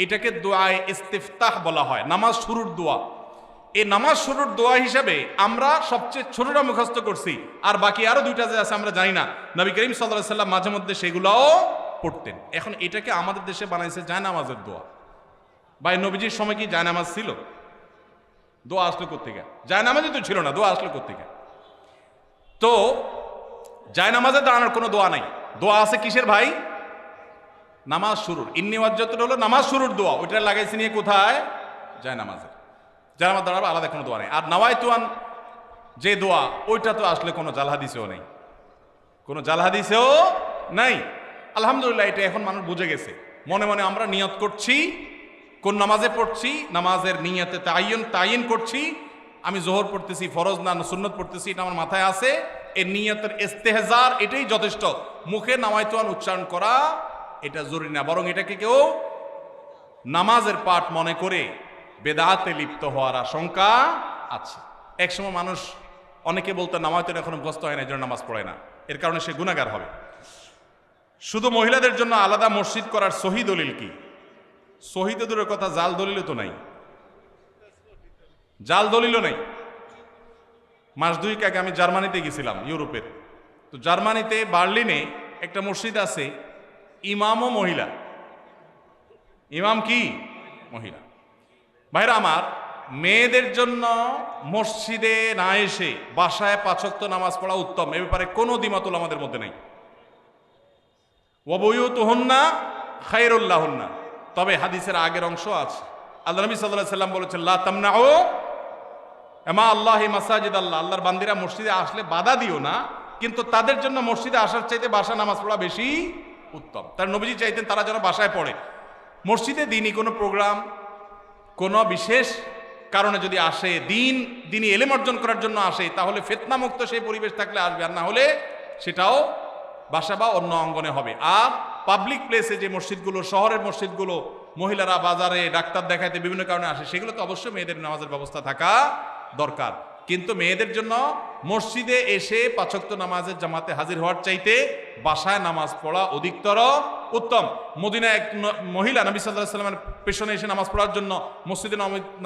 এটাকে দোয়ায়ে ইস্তিফতাহ বলা হয়, নামাজ শুরুর দোয়া। এই নামাজ শুরুর দোয়া হিসাবে আমরা সবচেয়ে ছোটটা মুখস্থ করছি, আর বাকি আরো 2টা যে আছে আমরা জানি না। নবী করিম সাল্লাল্লাহু আলাইহি সাল্লাম মাঝে মধ্যে সেগুলোও পড়তেন। এখন এটাকে আমাদের দেশে বানাইছে জায়নামাজের দোয়া। ভাই, নবীজির সময় কি জায়নামাজ ছিল? দোয়া আসলো কোত্থেকে? জায়নামাজই তো ছিল না, দোয়া আসলো কোত্থেকে? তো জায়নামাজে দাঁড়ানোর কোনো দোয়া নাই। দোয়া আছে কিসের ভাই? নামাজ শুরুর। ইন্নী ওয়াজ্জাহতু হলো নামাজ শুরুর দোয়া, ওইটা লাগাইছি নিয়ে কোথায়? জায়নামাজে। জায়নামাজ দাঁড়াবে, আলাদা কোনো দোয়া নেই। আর নাওয়াইতুন যে দোয়া, ওইটা তো আসলে কোনো জাল হাদিসেও নেই, কোনো জাল হাদিসেও নাই। আলহামদুলিল্লাহ, এটা এখন মানুষ বুঝে গেছে। মনে মনে আমরা নিয়ত করছি কোন নামাজে পড়ছি, নামাজের নিয়তে তাইন করছি, আমি জোহর পড়তেছি ফরজ না সুন্নত পড়তেছি, এটা আমার মাথায় আছে, এর নিয়তের ইস্তেহজার এটাই যথেষ্ট। মুখে নামায়তুয়ান উচ্চারণ করা এটা জরুরি না, বরং এটাকে কেউ নামাজের পাঠ মনে করে বেদাতে লিপ্ত হওয়ার আশঙ্কা আছে। একসময় মানুষ অনেকে বলতো নামায়তুয়ান এখনো মুখস্থ হয় না, এই জন্য নামাজ পড়ে না, এর কারণে সে গুনাহগার হবে। শুধু মহিলাদের জন্য আলাদা মসজিদ করার সহি দলিল কি? সহি তো দূরের কথা, জাল দলিলও তো নাই, জাল দলিলও নেই। মাস দুয়েক আগে আমি জার্মানিতে গেছিলাম, ইউরোপের। তো জার্মানিতে বার্লিনে একটা মসজিদ আছে, ইমামও মহিলা। ইমাম কি? মহিলা। ভাইরা আমার, মেয়েদের জন্য মসজিদে না এসে বাসায় 5 ওয়াক্ত নামাজ পড়া উত্তম, এ ব্যাপারে কোনো দ্বিমত আমাদের মধ্যে নেই। ওয়াবুয়ুতুহুন্না খায়রুল লাহুন্না। তবে হাদিসের আগের অংশ আছে, আল্লাহ নবী সাল্লাল্লাহু আলাইহি সাল্লাম বলেছেন, লা তামনাউ মা আল্লাহি মাসাজিদ আল্লাহ, আল্লাহর বান্দিরা মসজিদে আসলে বাধা দিও না, কিন্তু তাদের জন্য মসজিদে আসার চাইতে বাসায় নামাজ পড়া বেশি উত্তম। তার নবীজি চাইতেন তারা যেন বাসায় পড়ে। মসজিদে দিনই কোনো প্রোগ্রাম, কোনো বিশেষ কারণে যদি আসে, দিনই এলেম অর্জন করার জন্য আসে, তাহলে ফিতনামুক্ত সেই পরিবেশ থাকলে আসবে, আর না হলে সেটাও বাসা বা অন্য অঙ্গনে হবে। আর পাবলিক প্লেসে যে মসজিদগুলো, শহরের মসজিদগুলো, মহিলারা বাজারে ডাক্তার দেখাইতে বিভিন্ন কারণে আসে, সেগুলো তো অবশ্যই মেয়েদের নামাজের ব্যবস্থা থাকা দরকার। কিন্তু মেয়েদের জন্য মসজিদে এসে 5 ওয়াক্ত নামাজের জামাতে হাজির হওয়ার চাইতে বাসায় নামাজ পড়া অধিকতর উত্তম। মদিনায় এক মহিলা নবী সাল্লাল্লাহু আলাইহি সাল্লামের পেছনে এসে নামাজ পড়ার জন্য, মসজিদে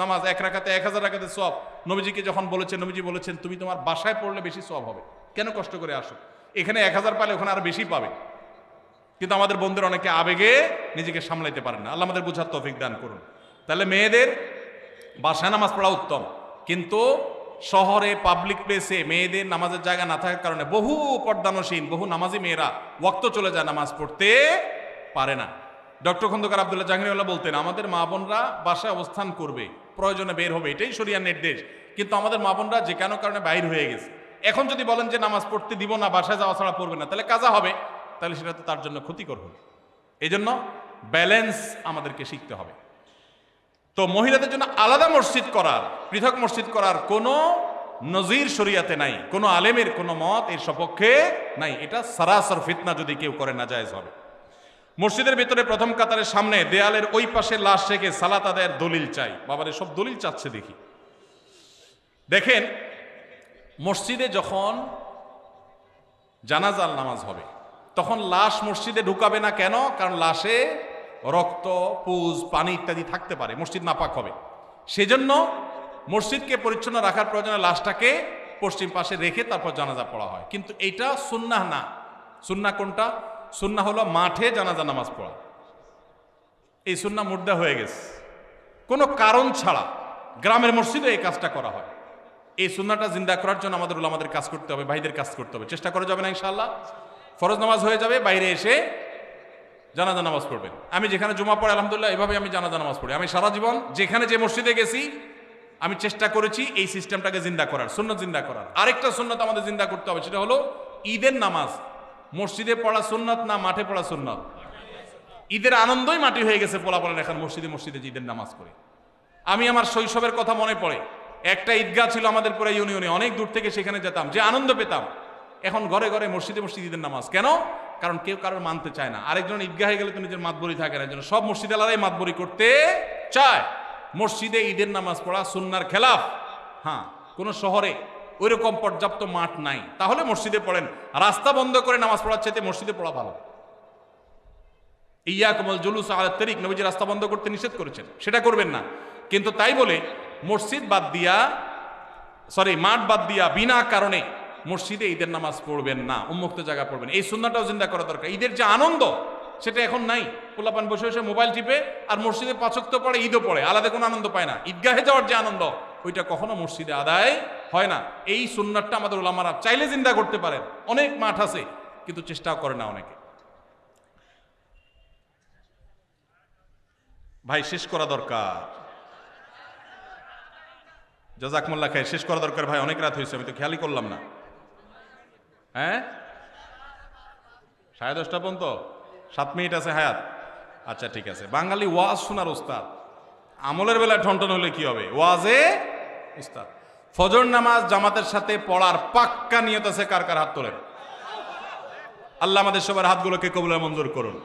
নামাজ 1 রাকাতে 1000 রাকাতে সওয়াব, নবীজিকে যখন বলেছেন, নবীজি বলেছেন তুমি তোমার বাসায় পড়লে বেশি সওয়াব হবে, কেন কষ্ট করে আসো? এখানে 1000 পালে ওখানে আরো বেশি পাবে। কিন্তু আমাদের বন্ধুরা অনেকে আবেগে নিজেকে সামলাইতে পারেন না, আল্লাহ আমাদের বুঝার তৌফিক দান করুন। তাহলে মেয়েদের বাসায় নামাজ পড়া উত্তম, কিন্তু শহরে পাবলিক প্লেসে মেয়েদের নামাজের জায়গা না থাকার কারণে বহু পর্দানসীন, বহু নামাজি মেয়েরা ওয়াক্ত চলে যায়, নামাজ পড়তে পারে না। ডক্টর খন্দকার আব্দুল্লাহ জাহাঙ্গীরউল্লাহ বলতেন, আমাদের মা বোনরা বাসায় অবস্থান করবে, প্রয়োজনে বের হবে, এটাই শরিয়ার নির্দেশ। কিন্তু আমাদের মা বোনরা যে কোনো কারণে বাইর হয়ে গেছে, এখন যদি বলেন যে নামাজ পড়তে দিব না, বাসায় যাওয়া ছাড়া পড়বে না, তাহলে কাজা হবে, তাহলে সেটা তো তার জন্য ক্ষতিকর হবে। এই জন্য ব্যালেন্স আমাদেরকে শিখতে হবে। তো মহিলাদের জন্য আলাদা মসজিদ করার, পৃথক মসজিদ করার কোনো নজির শরিয়াতে নাই, কোনো আলেমের কোনো মত এর সপক্ষে নাই। এটা সারাসর ফিতনা, যদি কেউ করে নাজায়েজ হবে। মসজিদের ভিতরে প্রথম কাতারের সামনে দেয়ালের ওই পাশে লাশ রেখে সালাত আদায়ের দলিল চাই। বাবারে সব দলিল চাচ্ছে দেখি। দেখেন, মসজিদে যখন জানাজার নামাজ হবে তখন লাশ মসজিদে ঢুকাবে না, কেন? কারণ লাশে রক্ত, পুজ, পানি ইত্যাদি থাকতে পারে, মসজিদ নাপাক হবে। সেজন্য মসজিদকে পরিচ্ছন্ন রাখার প্রয়োজনে লাশটাকে পশ্চিম পাশে রেখে তারপর জানাজা পড়া হয়। কিন্তু এটা সুন্নাহ না। সুন্নাহ কোনটা? সুন্নাহ হলো মাঠে জানাজা নামাজ পড়া। এই সুন্নাহ মুর্দা হয়ে গেছে। কোনো কারণ ছাড়া গ্রামের মসজিদে এই কাজটা করা হয়। এই সুন্নাহটা জিন্দা করার জন্য আমাদের উলামাদের কাজ করতে হবে, ভাইদের কাজ করতে হবে। চেষ্টা করা যাবে না ইনশাআল্লাহ? ফরজ নামাজ হয়ে যাবে, বাইরে এসে জানাজা নামাজ পড়বেন। আমি যেখানে জুমা পড়ে আলহামদুলিল্লাহ এভাবে আমি জানাজা নামাজ পড়ি। আমি সারা জীবন যেখানে যে মসজিদে গেছি আমি চেষ্টা করেছি এই সিস্টেমটাকে জিন্দা করার, সুন্নাত জিন্দা করার। আরেকটা সুন্নাত আমাদের জিন্দা করতে হবে, সেটা হলো ঈদের নামাজ মসজিদে পড়া সুন্নাত না মাঠে পড়া সুন্নাত? ঈদের আনন্দই মাটি হয়ে গেছে পোলাপালের এখন মসজিদে মসজিদে ঈদের নামাজ পড়ে। আমি আমার শৈশবের কথা মনে পড়ে, একটা ঈদগাহ ছিল আমাদের পুরো ইউনিয়নে, অনেক দূর থেকে সেখানে যেতাম, যে আনন্দ পেতাম। এখন ঘরে ঘরে মসজিদে মসজিদে ঈদের নামাজ, কেন? কারণ কেউ কারোর মানতে চায় না। আরেকজন ঈদগাহে গেলে তো নিজের মাতবরি থাকে না, জন্য সব মসজিদ আলাদাই মাতবরি করতে চায়। মসজিদে ঈদের নামাজ পড়া সুন্নার খেলাফ। হ্যাঁ, কোন শহরে ওইরকম পর্যাপ্ত মাঠ নাই, তাহলে মসজিদে পড়েন। রাস্তা বন্ধ করে নামাজ পড়ার চাইতে মসজিদে পড়া ভালো। ইয়াকুমুল জুলুস আলা তারিক, নবীজি রাস্তা বন্ধ করতে নিষেধ করেছেন, সেটা করবেন না। কিন্তু তাই বলে মসজিদ বাদ দিয়া, মাঠ বাদ দিয়া বিনা কারণে মসজিদে ঈদের নামাজ পড়বেন না, উন্মুক্ত জায়গা পড়বেন। এই সুন্নাহটাও জিন্দা করা দরকার। ঈদের যে আনন্দ সেটা এখন নাই। পোলাপান বসে বসে মোবাইল টিপে আর মসজিদে 5 ওয়াক্ত পড়ে, ঈদও পড়ে, আলাদা কোনো আনন্দ পায় না। ঈদগাহে যাওয়ার যে আনন্দ ওইটা কখনো মসজিদে আদায় হয় না। এই সুন্নাহটা আমাদের উলামারা চাইলে জিন্দা করতে পারেন। অনেক মাঠ আছে কিন্তু চেষ্টাও করে না অনেকে। ভাই শেষ করা দরকার, জাযাকুমুল্লাহ খাইর, শেষ করা দরকার ভাই, অনেক রাত হয়েছে, আমি তো খেয়ালই করলাম না। হ্যাঁ, 10:30 পর্যন্ত 7 মিনিট আছে হায়াত। আচ্ছা ঠিক আছে। বাঙালি ওয়াজ শোনার ওস্তাদ, আমলের বেলায় ঠনঠন হলে কি হবে? ওয়াজে উস্তাদ। ফজর নামাজ জামাতের সাথে পড়ার পাক্কা নিয়ত আছে কার কার? হাত তোলেন। আল্লাহ আমাদের সবার হাতগুলোকে কবুল মঞ্জুর করুন।